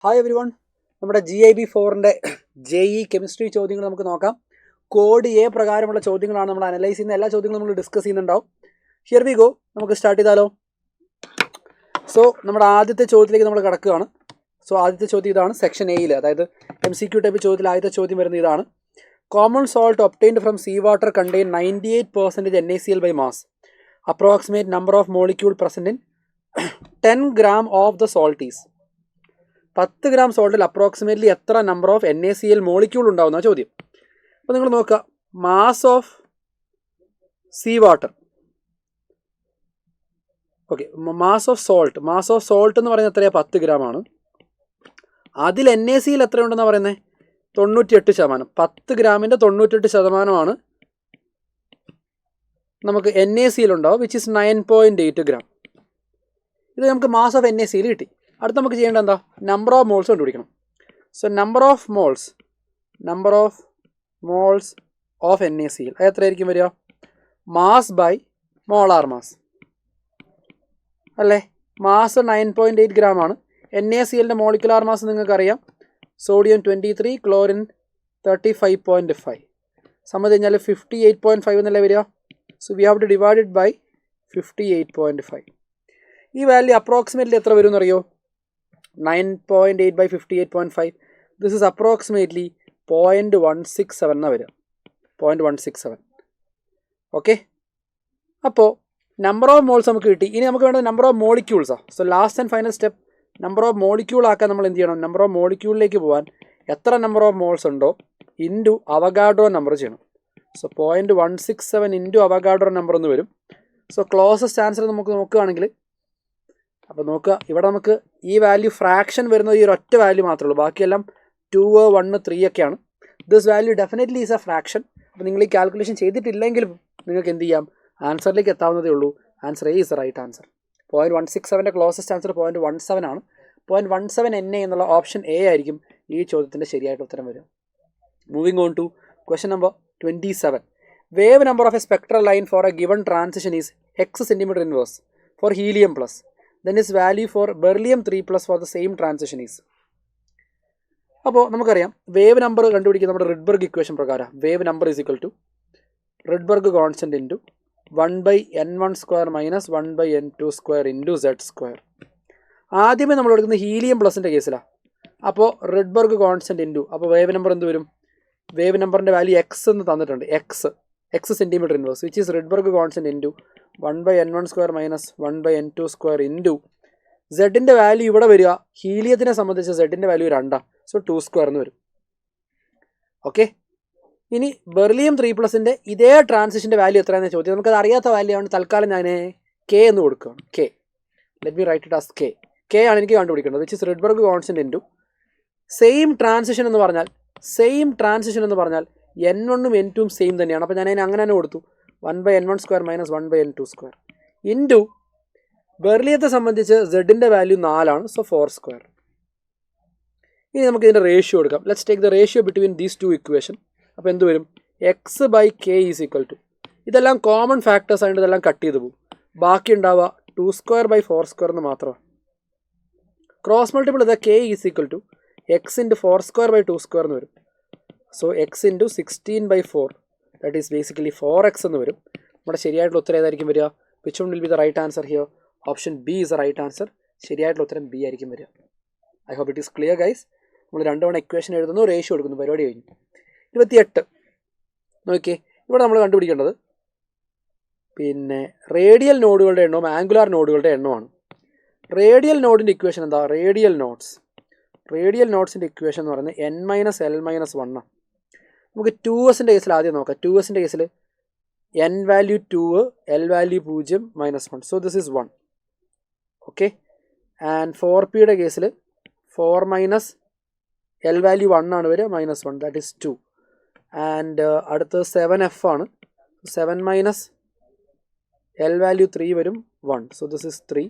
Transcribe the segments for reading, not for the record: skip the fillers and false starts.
Hi every one, നമ്മുടെ GIB4ൻ്റെ JE chemistry ചോദ്യങ്ങൾ നമുക്ക് നോക്കാം. കോഡ് എ പ്രകാരമുള്ള ചോദ്യങ്ങളാണ് നമ്മൾ അനലൈസ് ചെയ്യുന്ന. എല്ലാ ചോദ്യങ്ങളും നമ്മൾ ഡിസ്കസ് ചെയ്യുന്നുണ്ടാവും. Here we go. നമുക്ക് സ്റ്റാർട്ട് ചെയ്താലോ? സോ നമ്മുടെ ആദ്യത്തെ ചോദ്യത്തിലേക്ക് നമ്മൾ കിടക്കുകയാണ്. സോ ആദ്യത്തെ ചോദ്യം ഇതാണ്, സെക്ഷൻ എയിൽ, അതായത് MCQ ടൈപ്പ് ചോദ്യത്തിൽ ആദ്യത്തെ ചോദ്യം വരുന്നത് ഇതാണ്. Common salt obtained from sea water contain 98% NaCl by mass. Approximate number of molecule present in 10 gram of the salt is. 10 gram സോൾട്ടിൽ അപ്രോക്സിമേറ്റ്ലി എത്ര നമ്പർ ഓഫ് NaCl മോളിക്യൂൾ ഉണ്ടാവുന്ന ചോദ്യം. അപ്പോൾ നിങ്ങൾ നോക്കുക, mass of sea water, okay, mass of salt എന്ന് പറയുന്നത് എത്രയാണ്? 10 gram ആണ്. അതിൽ NaCl എത്ര ഉണ്ടെന്ന് പറയുന്നത്? 98%. 10 ഗ്രാമിൻ്റെ 98% നമുക്ക് NaCl ഉണ്ടാവും, വിച്ച് ഇസ് 9.8 gram. ഇത് നമുക്ക് മാസ് ഓഫ് NaCl കിട്ടി. അടുത്ത് നമുക്ക് ചെയ്യേണ്ടത് എന്താ? നമ്പർ ഓഫ് മോൾസ് കണ്ടുപിടിക്കണം. So number of moles of NaCl അത് എത്രയായിരിക്കും വരിക? മാസ് ബൈ മോളാർ മാസ് അല്ലേ? മാസ് 9.8 gram ആണ്. NaClൻ്റെ മോളിക്കുലാർ മാസ് നിങ്ങൾക്കറിയാം, സോഡിയം 23, ക്ലോറിൻ 35.5. സമത് കഴിഞ്ഞാൽ 58.5 എന്നല്ലേ വരിക? So we have to divide it by 58.5. ഈ വാല്യൂ അപ്രോക്സിമേറ്റ്ലി എത്ര വരും എന്നറിയോ? 9.8 by 58.5. ദിസ് ഇസ് അപ്രോക്സിമേറ്റ്ലി 0.167 എന്നാണ് വരിക. 0.167. ഓക്കെ, അപ്പോൾ നമ്പർ ഓഫ് മോൾസ് നമുക്ക് കിട്ടി. ഇനി നമുക്ക് വേണ്ടത് നമ്പർ ഓഫ് മോളിക്യൂൾസാണ്. So last and final step, number of molecule ആക്കാൻ നമ്മൾ എന്ത് ചെയ്യണം? നമ്പർ ഓഫ് മോളിക്യൂളിലേക്ക് പോകാൻ എത്ര നമ്പർ ഓഫ് മോൾസ് ഉണ്ടോ ഇൻറ്റു അവഗാഡ്രോ നമ്പർ ചെയ്യണം. സോ 0.167 ഇൻറ്റു അവഗാഡ്രോ നമ്പർ എന്ന് വരും. സോ ക്ലോസസ്റ്റ് ആൻസർ നമുക്ക് നോക്കുകയാണെങ്കിൽ, അപ്പോൾ നോക്കുക, ഇവിടെ നമുക്ക് ഈ വാല്യൂ ഫ്രാക്ഷൻ വരുന്നത് ഈ ഒരു ഒറ്റ വാല്യൂ മാത്രമേ ഉള്ളൂ. ബാക്കിയെല്ലാം 2, 1, 3 ഒക്കെയാണ്. This value definitely is A fraction. അപ്പോൾ നിങ്ങൾ ഈ കാൽക്കുലേഷൻ ചെയ്തിട്ടില്ലെങ്കിലും നിങ്ങൾക്ക് എന്ത് ചെയ്യാം? ആൻസറിലേക്ക് എത്താവുന്നതേ ഉള്ളൂ. Answer A is A right answer. 0.167ൻ്റെ ക്ലോസസ്റ്റ് ആൻസർ 0.17 ആണ്. 0.17 Na എന്നുള്ള ഓപ്ഷൻ എ ആയിരിക്കും ഈ ചോദ്യത്തിൻ്റെ ശരിയായിട്ട് ഉത്തരം വരും. Moving on to question number 27. Wave number of a spectral line for a given transition is x centimeter inverse for helium plus. then its value for beryllium 3+ for the same transition is. അപ്പോൾ നമുക്കറിയാം wave number കണ്ടുപിടിക്കുക നമ്മുടെ Rydberg equation പ്രകാരം. Wave number is equal to Rydberg constant into 1/n1² minus 1/n2² into z². ആദ്യമേ നമ്മൾ എടുക്കുന്നത് helium പ്ലസിൻ്റെ കേസിലാണ്. അപ്പോൾ റിഡ്ബർഗ് കോൺസ്റ്റൻറ്റ് ഇൻറ്റു, അപ്പോൾ വേവ് നമ്പർ എന്ത് വരും? വേവ് നമ്പറിൻ്റെ വാല്യൂ എക്സ് എന്ന് തന്നിട്ടുണ്ട്. X centimetre inverse, which is Rydberg constant into 1/n1² minus 1/n2² into സെഡിൻ്റെ വാല്യൂ ഇവിടെ വരിക. ഹീലിയത്തിനെ സംബന്ധിച്ച് സെഡിൻ്റെ വാല്യൂ 2, സോ 2² എന്ന് വരും. ഓക്കെ, ഇനി ബെർലിയം 3+ൻ്റെ ഇതേ ട്രാൻസിഷൻ്റെ വാല്യൂ എത്രയാണെന്ന് ചോദ്യം. നമുക്കത് അറിയാത്ത വാല്യൂ ആണ്. തൽക്കാലം ഞാൻ കെ എന്ന് കൊടുക്കുകയാണ്. K, let me write it as K ആണ് എനിക്ക് കണ്ടുപിടിക്കേണ്ടത്, which is Rydberg constant into same transition എന്ന് പറഞ്ഞാൽ n1ഉം n2ഉം സെയിം തന്നെയാണ്. അപ്പോൾ ഞാൻ അതിന് അങ്ങനെ തന്നെ കൊടുത്തു, 1/n1² മൈനസ് 1/n2² ഇൻറ്റു ബെർലിയത്തെ സംബന്ധിച്ച് സെഡിൻ്റെ വാല്യൂ 4 ആണ്, സോ 4². ഇനി നമുക്ക് ഇതിൻ്റെ റേഷ്യോ എടുക്കാം. Let's take the ratio between these two equation. അപ്പോൾ എന്ത് വരും? x/k ഈസ് ഈക്വൽ ടു, ഇതെല്ലാം കോമൺ ഫാക്ടേഴ്സ് ആയിട്ട് ഇതെല്ലാം കട്ട് ചെയ്ത് പോകും. ബാക്കി ഉണ്ടാവുക 2²/4² എന്ന് മാത്രമാണ്. ക്രോസ് മൾട്ടിപ്പിൾ ചെയ്താൽ k is equal to x into 4²/2² എന്ന് വരും. So x into 16/4, that is basically 4x എന്ന് വരും. നമ്മുടെ ശരിയായിട്ടുള്ള ഉത്തരം ഏതായിരിക്കും വരിക? Which one will be the right answer here? Option B is the right answer. ശരിയായിട്ടുള്ള ഉത്തരം ബി ആയിരിക്കും വരിക. I hope it is clear guys. നമ്മൾ 2 തവണ ഇക്വേഷൻ എഴുതുന്നു, റേഷ്യോ എടുക്കുന്നു, പരിപാടി കഴിഞ്ഞു. 28 നോക്കിയേ, ഇവിടെ നമ്മൾ കണ്ടുപിടിക്കേണ്ടത് പിന്നെ റേഡിയൽ നോഡുകളുടെ എണ്ണവും ആംഗുലാർ നോഡുകളുടെ എണ്ണമാണ്. റേഡിയൽ നോഡിൻ്റെ ഇക്വേഷൻ എന്താ? റേഡിയൽ നോട്ട്സിൻ്റെ ഇക്വേഷൻ എന്ന് പറയുന്നത് n-l-1 ആണ്. നമുക്ക് 2sൻ്റെ കേസിൽ ആദ്യം നോക്കാം. 2sൻ്റെ കേസിൽ n value 2, l value 0, -1. So this is 1. Okay, and 4pയുടെ കേസിൽ 4 മൈനസ് l വാല്യൂ 1 ആണ് വരിക, -1, ദാറ്റ് ഈസ് 2. ആൻഡ് അടുത്ത് 7f ആണ്. 7 മൈനസ് l വാല്യൂ 3 വരും, 1. So this is 3.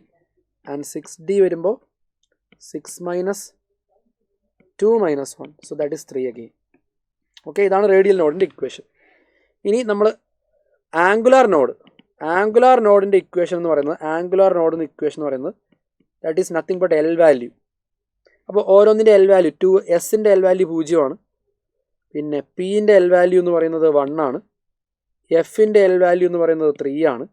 And 6d വരുമ്പോൾ 6 minus 2 -1, so that is 3 again. Okay, ഇതാണ് റേഡിയൽ നോഡിൻ്റെ ഇക്വേഷൻ. ഇനി നമ്മൾ ആംഗുലാർ നോഡിൻ്റെ ഇക്വേഷൻ എന്ന് പറയുന്നത്, that is nothing but L value. അപ്പോൾ ഓരോന്നിൻ്റെ എൽ വാല്യൂ 2, എസിൻ്റെ എൽ വാല്യൂ 0 പിന്നെ പിൻ്റെ എൽ വാല്യൂ എന്ന് പറയുന്നത് 1 ആണ്, എഫിൻ്റെ എൽ വാല്യൂ എന്ന് പറയുന്നത് 3 ആണ്,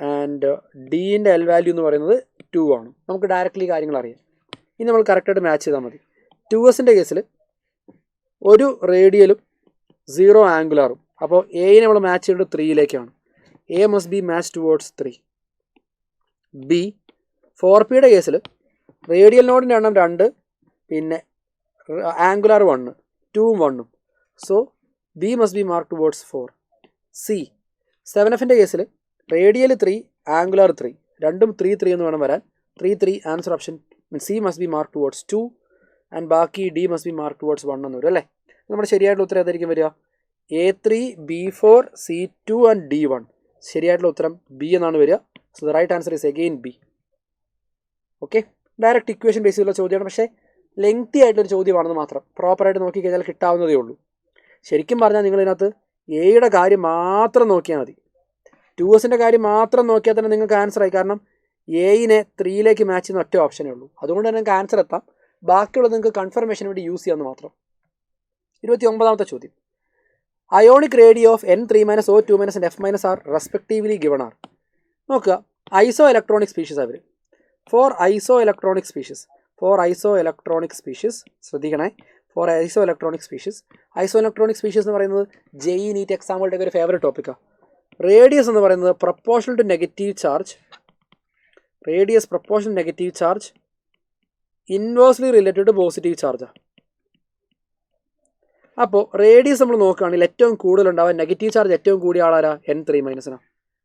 ആൻഡ് ഡീൻ്റെ എൽ വാല്യൂ എന്ന് പറയുന്നത് 2 ആണ്. നമുക്ക് ഡയറക്റ്റ്ലി കാര്യങ്ങൾ അറിയാം. ഇനി നമ്മൾ കറക്റ്റായിട്ട് മാച്ച് ചെയ്താൽ മതി. 2എസിൻ്റെ കേസിൽ ഒരു റേഡിയലും 0 ആംഗുലാറും. അപ്പോൾ എയെ നമ്മൾ മാച്ച് ചെയ്യേണ്ടത് 3യിലേക്കാണ്. A must be match towards 3. B 4പിയുടെ കേസിൽ റേഡിയൽ നോഡിൻ്റെ എണ്ണം 2 പിന്നെ ആംഗുലാർ 1, 2ഉം 1ഉം. So B must be mark towards 4. C 7എഫിൻ്റെ കേസിൽ റേഡിയൽ 3 ആംഗുലാർ 3, രണ്ടും 3 എന്ന് വേണം വരാൻ. 3 answer option mean C must be mark towards 2 and ബാക്കി D must be mark towards 1 എന്ന് വരും അല്ലേ. നമ്മുടെ ശരിയായിട്ടുള്ള ഉത്തരം ഏതായിരിക്കും വരിക? A3, B4, C2 and D1. ശരിയായിട്ടുള്ള ഉത്തരം ബി എന്നാണ് വരിക. So the right answer is again B. Okay, direct equation base ചെയ്തുള്ള ചോദ്യമാണ്, പക്ഷേ ലെങ്തി ആയിട്ടൊരു ചോദ്യമാണെന്ന് മാത്രം. പ്രോപ്പറായിട്ട് നോക്കിക്കഴിഞ്ഞാൽ കിട്ടാവുന്നതേ ഉള്ളൂ. ശരിക്കും പറഞ്ഞാൽ നിങ്ങളിതിനകത്ത് എയുടെ കാര്യം മാത്രം നോക്കിയാൽ മതി. 2എസിൻ്റെ കാര്യം മാത്രം നോക്കിയാൽ തന്നെ നിങ്ങൾക്ക് ആൻസർ ആയി. കാരണം എയിനെ 3യിലേക്ക് മാച്ച് ചെയ്യുന്ന ഒറ്റ ഓപ്ഷനേ ഉള്ളൂ. അതുകൊണ്ട് തന്നെ നിങ്ങൾക്ക് ആൻസർ എത്താം. ബാക്കിയുള്ളത് നിങ്ങൾക്ക് കൺഫർമേഷന് വേണ്ടി യൂസ് ചെയ്യാമെന്ന് മാത്രം. 29ാമത്തെ ചോദ്യം. Ionic radio of N3 - O2 - and F- are respectively given are. നോക്കുക, ഐസോ ഇലക്ട്രോണിക് സ്പീഷീസ് അവർ. ഫോർ ഐസോ ഇലക്ട്രോണിക് സ്പീഷീസ് ശ്രദ്ധിക്കണേ. ഫോർ ഐസോ ഇലക്ട്രോണിക് സ്പീഷീസ് എന്ന് പറയുന്നത് JEE NEET എക്സാമുകളുടെ ഒരു ഫേവറേറ്റ് ടോപ്പിക്കാണ്. റേഡിയസ് എന്ന് പറയുന്നത് proportional to negative charge inversely related to പോസിറ്റീവ് ചാർജാണ്. അപ്പോൾ റേഡിയസ് നമ്മൾ നോക്കുകയാണെങ്കിൽ ഏറ്റവും കൂടുതൽ ഉണ്ടാവാൻ നെഗറ്റീവ് ചാർജ് ഏറ്റവും കൂടിയ ആളാരാ? N3-നാണ്.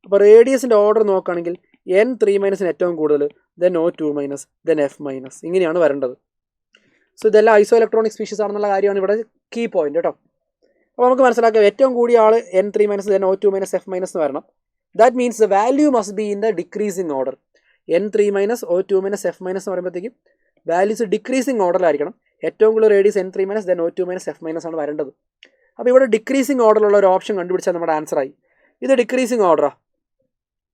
അപ്പോൾ റേഡിയസിൻ്റെ ഓർഡർ നോക്കുകയാണെങ്കിൽ N3- ഏറ്റവും കൂടുതൽ, ദെൻ O2-, ദെൻ F-. ഇങ്ങനെയാണ് വരേണ്ടത്. സോ ഇതെല്ലാം ഐസോ ഇലക്ട്രോണിക് സ്പീഷീസ് ആണെന്നുള്ള കാര്യമാണ് ഇവിടെ കീ പോയിന്റ് കേട്ടോ. അപ്പോൾ നമുക്ക് മനസ്സിലാക്കാം ഏറ്റവും കൂടിയ ആൾ N3-, ദെൻ O2-, F- എന്ന് വരണം. That means the value must be in the decreasing order. N3-, O2-, F- എന്ന് പറയുമ്പോഴത്തേക്കും വാല്യൂസ് ഡിക്രീസിങ് ഓർഡറിലായിരിക്കണം. ഏറ്റവും കൂടുതൽ radius N3-, then O2-, F- ആണ് വരേണ്ടത്. അപ്പോൾ ഇവിടെ ഡിക്രീസിങ് ഓർഡറിലുള്ള ഒരു ഓപ്ഷൻ കണ്ടുപിടിച്ചാൽ നമ്മുടെ ആൻസറായി. ഇത് ഡിക്രീസിങ് ഓർഡറാ,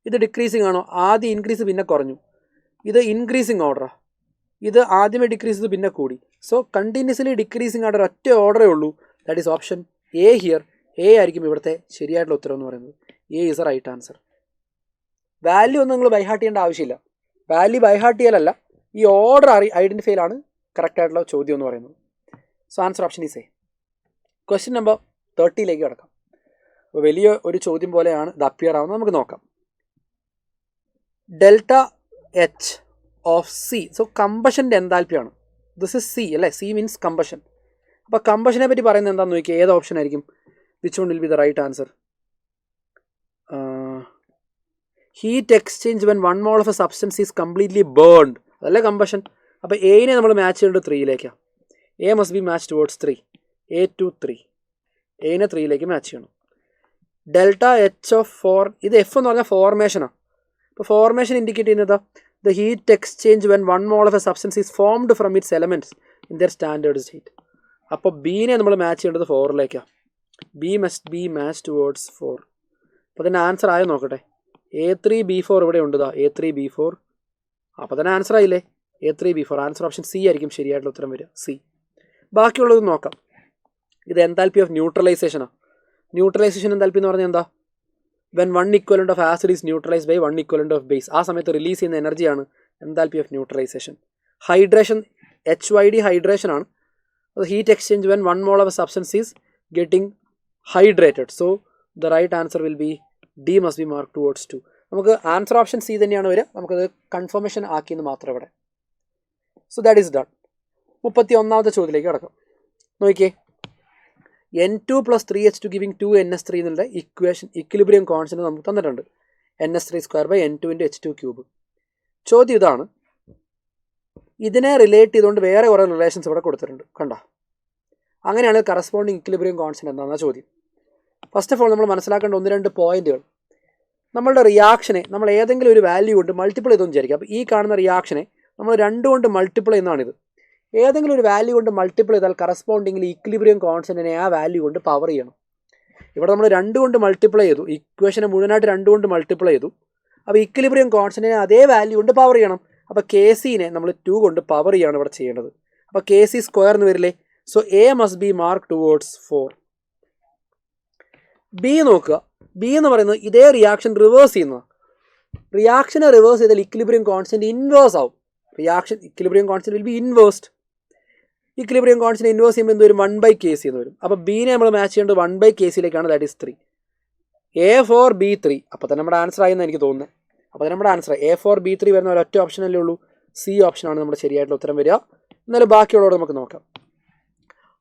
ഇത് ഡിക്രീസിങ് ആണോ? ആദ്യം ഇൻക്രീസ് പിന്നെ കുറഞ്ഞു. ഇത് ഇൻക്രീസിങ് ഓർഡറാ, ഇത് ആദ്യമേ ഡിക്രീസ് ചെയ്ത് പിന്നെ കൂടി. സോ കണ്ടിന്യൂസ്ലി ഡിക്രീസിങ് ഓർഡർ ഒറ്റ ഓർഡറേ ഉള്ളൂ. That is option A here. A ആയിരിക്കും ഇവിടുത്തെ ശരിയായിട്ടുള്ള ഉത്തരം എന്ന് പറയുന്നത്. A is A right answer. Value ഒന്നും നിങ്ങൾ ബൈഹാർട്ട് ചെയ്യേണ്ട ആവശ്യമില്ല. വാല്യൂ ബൈഹാർട്ട് ചെയ്യലല്ല, ഈ ഓർഡർ ഐഡൻറ്റിഫൈയിലാണ് കറക്റ്റ് ആയിട്ടുള്ള ചോദ്യം എന്ന് പറയുന്നത്. So answer option is A. Question number 30ലേക്ക് കിടക്കാം. അപ്പോൾ വലിയ ഒരു ചോദ്യം പോലെയാണ് ഇത് അപ്പിയർ ആവുന്നത്. നമുക്ക് നോക്കാം. Delta H of C. So കമ്പഷൻ്റെ എൻതാൽപ്പിയാണ്. ദിസ് ഇസ് സി അല്ലേ. C means combustion. അപ്പോൾ കമ്പഷനെ പറ്റി പറയുന്നത് എന്താണെന്ന് നോക്കിയാൽ ഏത് ഓപ്ഷൻ ആയിരിക്കും? Which one will be the right answer? Heat exchange when 1 mole of a substance is completely burned. അതല്ലേ കമ്പഷൻ. അപ്പോൾ എയിനെ നമ്മൾ മാച്ച് ചെയ്യേണ്ടത് 3യിലേക്കാണ്. A must be match towards 3. A2 3. എയിനെ 3യിലേക്ക് മാച്ച് ചെയ്യണം. Delta H of 4. ഇത് എഫ് എന്ന് പറഞ്ഞാൽ ഫോർമേഷനാണ്. ഇപ്പോൾ ഫോർമേഷൻ ഇൻഡിക്കേറ്റ് ചെയ്യുന്നത് the heat exchange when 1 mole of a substance is formed from its elements in their standard state. അപ്പോൾ ബീനെ നമ്മൾ മാച്ച് ചെയ്യേണ്ടത് 4ലേക്കാണ്. B must be match towards 4. അപ്പോൾ തന്നെ ആൻസർ ആയോ നോക്കട്ടെ. A3 B4 ഇവിടെ ഉണ്ട്. A3 B4. അപ്പോൾ തന്നെ ആൻസർ ആയില്ലേ. A3 B4. Answer option C ആയിരിക്കും ശരിയായിട്ടുള്ള ഉത്തരം വരിക. സി. ബാക്കിയുള്ളത് നോക്കാം. ഇത് എൻതാൽപ്പി ഓഫ് ന്യൂട്രലൈസേഷനാണ്. ന്യൂട്രലൈസേഷൻ എൻതാൽപ്പി എന്ന് പറഞ്ഞാൽ എന്താ? When 1 equivalent of acid is neutralized by 1 equivalent of base. ആ സമയത്ത് റിലീസ് ചെയ്യുന്ന എനർജിയാണ് enthalpy of neutralization. Hydration HYD hydration ആണ്. അത് heat exchange when 1 mole of a substance is getting hydrated. So the right answer will be D must be mark towards 2. നമുക്ക് answer option C തന്നെയാണ് വരിക. നമുക്കത് confirmation ആക്കിയെന്ന് മാത്രം ഇവിടെ. So that is done. 31ാമത്തെ ചോദ്യത്തിലേക്ക് കിടക്കാം. നോക്കിയേ, N2 + 3H2 ഗിവിംഗ് 2NS3 എന്നുള്ള ഇക്വിലിബ്രിയം കോൺസ്റ്റന്റ് നമുക്ക് തന്നിട്ടുണ്ട്. NS3² N2 × H2³. ചോദ്യം ഇതാണ്. ഇതിനെ റിലേറ്റ് ചെയ്തുകൊണ്ട് വേറെ കുറേ റിലേഷൻസ് ഇവിടെ കൊടുത്തിട്ടുണ്ട്. കണ്ടോ? അങ്ങനെയാണ് കറസ്പോണ്ടിങ് ഇക്വിലിബ്രിയം കോൺസ്റ്റന്റ് എന്താണെന്ന ചോദ്യം. ഫസ്റ്റ് ഓഫ് ഓൾ നമ്മൾ മനസ്സിലാക്കേണ്ട 1-2 പോയിന്റുകൾ. നമ്മളുടെ റിയാക്ഷനെ നമ്മൾ ഏതെങ്കിലും ഒരു വാല്യൂ കൊണ്ട് മൾട്ടിപ്പിൾ ചെയ്തെന്ന് വിചാരിക്കുക. അപ്പോൾ ഈ കാണുന്ന റിയാക്ഷനെ നമ്മൾ 2 കൊണ്ട് മൾട്ടിപ്പിൾ ചെയ്യുന്നതാണിത്. ഏതെങ്കിലും ഒരു വാല്യൂ കൊണ്ട് മൾട്ടിപ്പിൾ ചെയ്താൽ കറസ്പോണ്ടിങ്ങിൽ ഇക്വിലിബ്രിയം കോൺസ്റ്റന്റിനെ ആ വാല്യൂ കൊണ്ട് പവർ ചെയ്യണം. ഇവിടെ നമ്മൾ 2 കൊണ്ട് മൾട്ടിപ്ലൈ ചെയ്തു. ഇക്വേഷനെ മുഴുവനായിട്ട് 2 കൊണ്ട് മൾട്ടിപ്ലൈ ചെയ്തു. അപ്പോൾ ഇക്വിലിബ്രിയം കോൺസ്റ്റന്റിനെ അതേ വാല്യൂ കൊണ്ട് പവർ ചെയ്യണം. അപ്പോൾ KCനെ നമ്മൾ 2 കൊണ്ട് പവർ ചെയ്യാണ് ഇവിടെ ചെയ്യേണ്ടത്. അപ്പോൾ കെ സി സ്ക്വയർ എന്ന് വരില്ലേ. So A must be mark towards 4. B നോക്കുക. ബി എന്ന് പറയുന്നത് ഇതേ റിയാക്ഷൻ റിവേഴ്സ് ചെയ്യുന്നതാണ്. റിയാക്ഷനെ റിവേഴ്സ് ചെയ്താൽ ഇക്വിലിബ്രിയം കോൺസ്റ്റന്റ് ഇൻവേഴ്സ് ആവും. Reaction equilibrium constant will be inversed. Equilibrium constant inverse ചെയ്യുമ്പോൾ എന്ത് വരും? 1/kc എന്ന് വരും. അപ്പോൾ ബീനെ നമ്മൾ മാച്ച് ചെയ്യേണ്ടത് 1/kcയിലേക്കാണ്. That is 3. A4 B3. അപ്പോൾ തന്നെ നമ്മുടെ ആൻസർ ആയെന്ന് എനിക്ക് തോന്നുന്നത്. അപ്പോൾ തന്നെ നമ്മുടെ ആൻസർ A4 B3 വരുന്ന ഒരൊറ്റ ഓപ്ഷനല്ലേ ഉള്ളൂ. സി ഓപ്ഷനാണ് നമ്മുടെ ശരിയായിട്ടുള്ള ഉത്തരം വരിക. എന്നാലും ബാക്കിയുള്ളവരോട് നമുക്ക് നോക്കാം.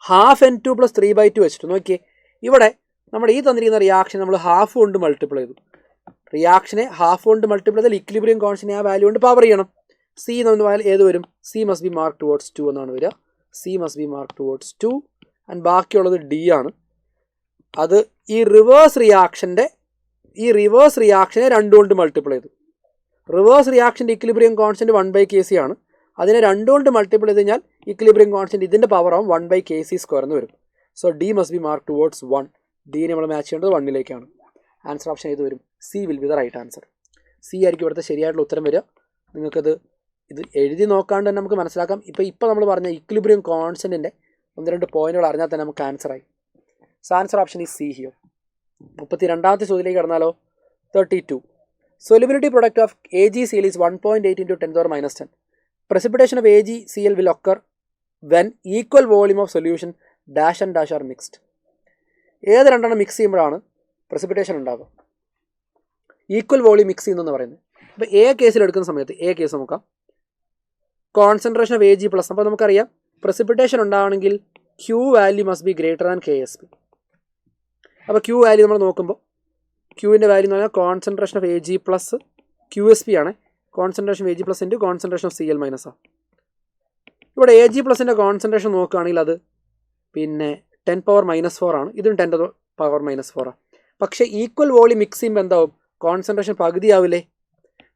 12n2 + 3/2 വെച്ചിട്ട് നോക്കിയേ. ഇവിടെ നമ്മുടെ ഈ തന്നിരിക്കുന്ന റിയാക്ഷൻ നമ്മൾ ഹാഫ് കൊണ്ട് മൾട്ടിപ്പിൾ ചെയ്തു. റിയാക്ഷനെ ഹാഫ് കൊണ്ട് മൾട്ടിപ്പിൾ ചെയ്താൽ ഇക്വിലിബ്രിയം കോൺസ്റ്റന്റ് ആ വാല്യൂ കൊണ്ട് പവർ ചെയ്യണം. സി എന്ന് പറഞ്ഞാൽ ഏത് വരും? C must be mark towards 2 എന്നാണ് വരിക. C must be mark towards 2. And ബാക്കിയുള്ളത് ഡി ആണ്. അത് ഈ റിവേഴ്സ് റിയാക്ഷനെ 2 കൊണ്ട് മൾട്ടിപ്പിൾ ചെയ്തു. റിവേഴ്സ് റിയാക്ഷൻ്റെ ഇക്വിലിബ്രിയം കോൺസ്റ്റന്റ് 1/kc ആണ്. അതിനെ 2 കൊണ്ട് മൾട്ടിപ്പിൾ ചെയ്ത് കഴിഞ്ഞാൽ ഇക്വിലിബ്രിയം കോൺസ്റ്റന്റ് ഇതിൻ്റെ പവർ ആവും 1/kc² എന്ന് വരും. So D must be mark towards 1. ഡീനെ നമ്മൾ മാച്ച് ചെയ്യേണ്ടത് 1ലേക്കാണ്. ആൻസർ ഓപ്ഷൻ ഏത് വരും? C will be the right answer. C ആയിരിക്കും ഇവിടുത്തെ ശരിയായിട്ടുള്ള ഉത്തരം വരിക. നിങ്ങൾക്കത് ഇത് എഴുതി നോക്കാണ്ട് തന്നെ നമുക്ക് മനസ്സിലാക്കാം. ഇപ്പോൾ നമ്മൾ പറഞ്ഞ ഇക്വിലിബ്രിയം കോൺസ്റ്റന്റിൻ്റെ 1-2 പോയിന്റുകൾ അറിഞ്ഞാൽ തന്നെ നമുക്ക് ആൻസറായി. സോ ആൻസർ ഓപ്ഷൻ ഈ സി ഹിയർ. 32ാമത്തെ ചോദ്യത്തിലേക്ക് കടന്നാലോ? 32. Solubility product of AgCl is 1.8 × 10⁻⁻10. Precipitation of AgCl will occur when equal volume of solution dash and dash are mixed. ഏത് രണ്ടെണ്ണം മിക്സ് ചെയ്യുമ്പോഴാണ് പ്രസിപ്പിറ്റേഷൻ ഉണ്ടാകുക? ഈക്വൽ വോളിയം മിക്സ് ചെയ്യുന്നതെന്ന് പറയുന്നത്. അപ്പോൾ എ കേസിൽ എടുക്കുന്ന സമയത്ത് എ കേസ് നോക്കാം. Concentration of Ag+. അപ്പോൾ നമുക്കറിയാം പ്രസിപ്പിറ്റേഷൻ ഉണ്ടാവണമെങ്കിൽ Q value must be greater than KSP. അപ്പോൾ Q വാല്യൂ നമ്മൾ നോക്കുമ്പോൾ ക്യൂവിൻ്റെ വാല്യൂ എന്ന് പറഞ്ഞാൽ concentration of Ag plus QSP ആണ്. Concentration Ag plus into concentration of Cl minus ആണ്. ഇവിടെ Ag പ്ലസിൻ്റെ കോൺസെൻട്രേഷൻ നോക്കുകയാണെങ്കിൽ അത് പിന്നെ 10⁻⁻4 ആണ്. ഇതും 10⁻⁻4 ആണ്. പക്ഷേ ഈക്വൽ വോളിയം മിക്സ് ചെയ്യുമ്പോൾ എന്താവും? കോൺസെൻട്രേഷൻ പകുതിയാവില്ലേ?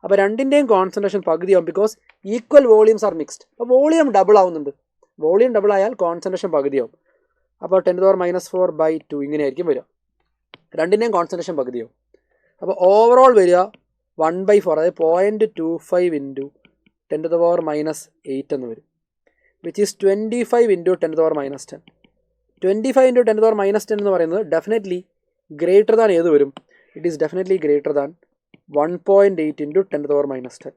അപ്പോൾ രണ്ടിൻ്റെയും കോൺസെൻട്രേഷൻ പകുതിയാവും. Because equal volumes are mixed. അപ്പോൾ വോളിയം ഡബിൾ ആവുന്നുണ്ട്. വോളിയം ഡബിൾ ആയാൽ കോൺസെൻട്രേഷൻ പകുതിയാവും. അപ്പോൾ 10⁻⁻4/2 ഇങ്ങനെയായിരിക്കും വരിക. രണ്ടിൻ്റെയും കോൺസെൻട്രേഷൻ പകുതിയാവും. അപ്പോൾ ഓവറോൾ വരിക 1/4, അതായത് 0.25 × 10⁻⁻8 എന്ന് വരും. Which is 25 × 10⁻⁻10. 25 × 10⁻⁻10 എന്ന് പറയുന്നത് ഡെഫിനറ്റ്ലി ഗ്രേറ്റർ ദാൻ ഏത് വരും? It is definitely greater than 1.8 × 10⁻⁻10.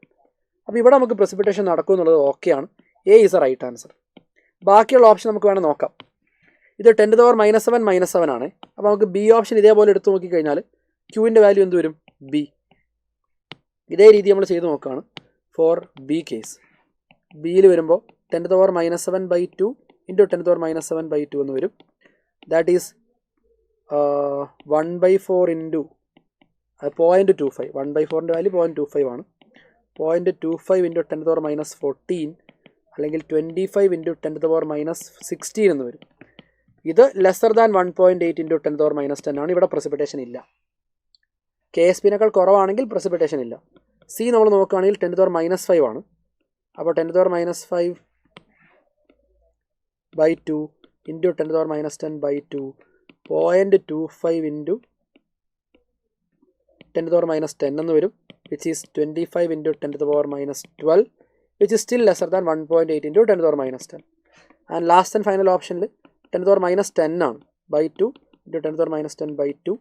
അപ്പോൾ ഇവിടെ നമുക്ക് പ്രസിപ്പിറ്റേഷൻ നടക്കും എന്നുള്ളത് ഓക്കെയാണ്. A is A right answer. ബാക്കിയുള്ള ഓപ്ഷൻ നമുക്ക് വേണം നോക്കാം. ഇത് 10⁻⁻7 -7 ആണ്. അപ്പോൾ നമുക്ക് ബി ഓപ്ഷൻ ഇതേപോലെ എടുത്ത് നോക്കിക്കഴിഞ്ഞാൽ ക്യൂവിൻ്റെ വാല്യൂ എന്ത് വരും? ബി. ഇതേ രീതി നമ്മൾ ചെയ്ത് നോക്കുകയാണ് ഫോർ ബി കേസ്. ബിയിൽ വരുമ്പോൾ 10⁻⁻7/2 × 10⁻⁻7/2 എന്ന് വരും. That is 1/4 × 0.25. 1/4ൻ്റെ വാല്യൂ 0.25 ആണ്. 0.25 × 10⁻⁻14 അല്ലെങ്കിൽ 25 × 10⁻⁻16 എന്ന് വരും. ഇത് ലെസ്സർ ദാൻ 1.8 × 10⁻⁻10 ആണ്. ഇവിടെ പ്രസിപ്പിറ്റേഷൻ ഇല്ല. KSPനേക്കാൾ കുറവാണെങ്കിൽ പ്രസിപ്പിറ്റേഷൻ ഇല്ല. സി നമ്മൾ നോക്കുകയാണെങ്കിൽ 10⁻⁻5 ആണ്. അപ്പോൾ 10⁻⁻5/2 × 10⁻⁻10/2 0.25 × 10⁻⁻10 എന്ന് വരും. Which is 25 × 10⁻⁻12 which is still lesser than 1.8 × 10⁻⁻10. And last and final ഓപ്ഷനിൽ 10⁻⁻10 ആണ്. 2 × 10⁻⁻10/2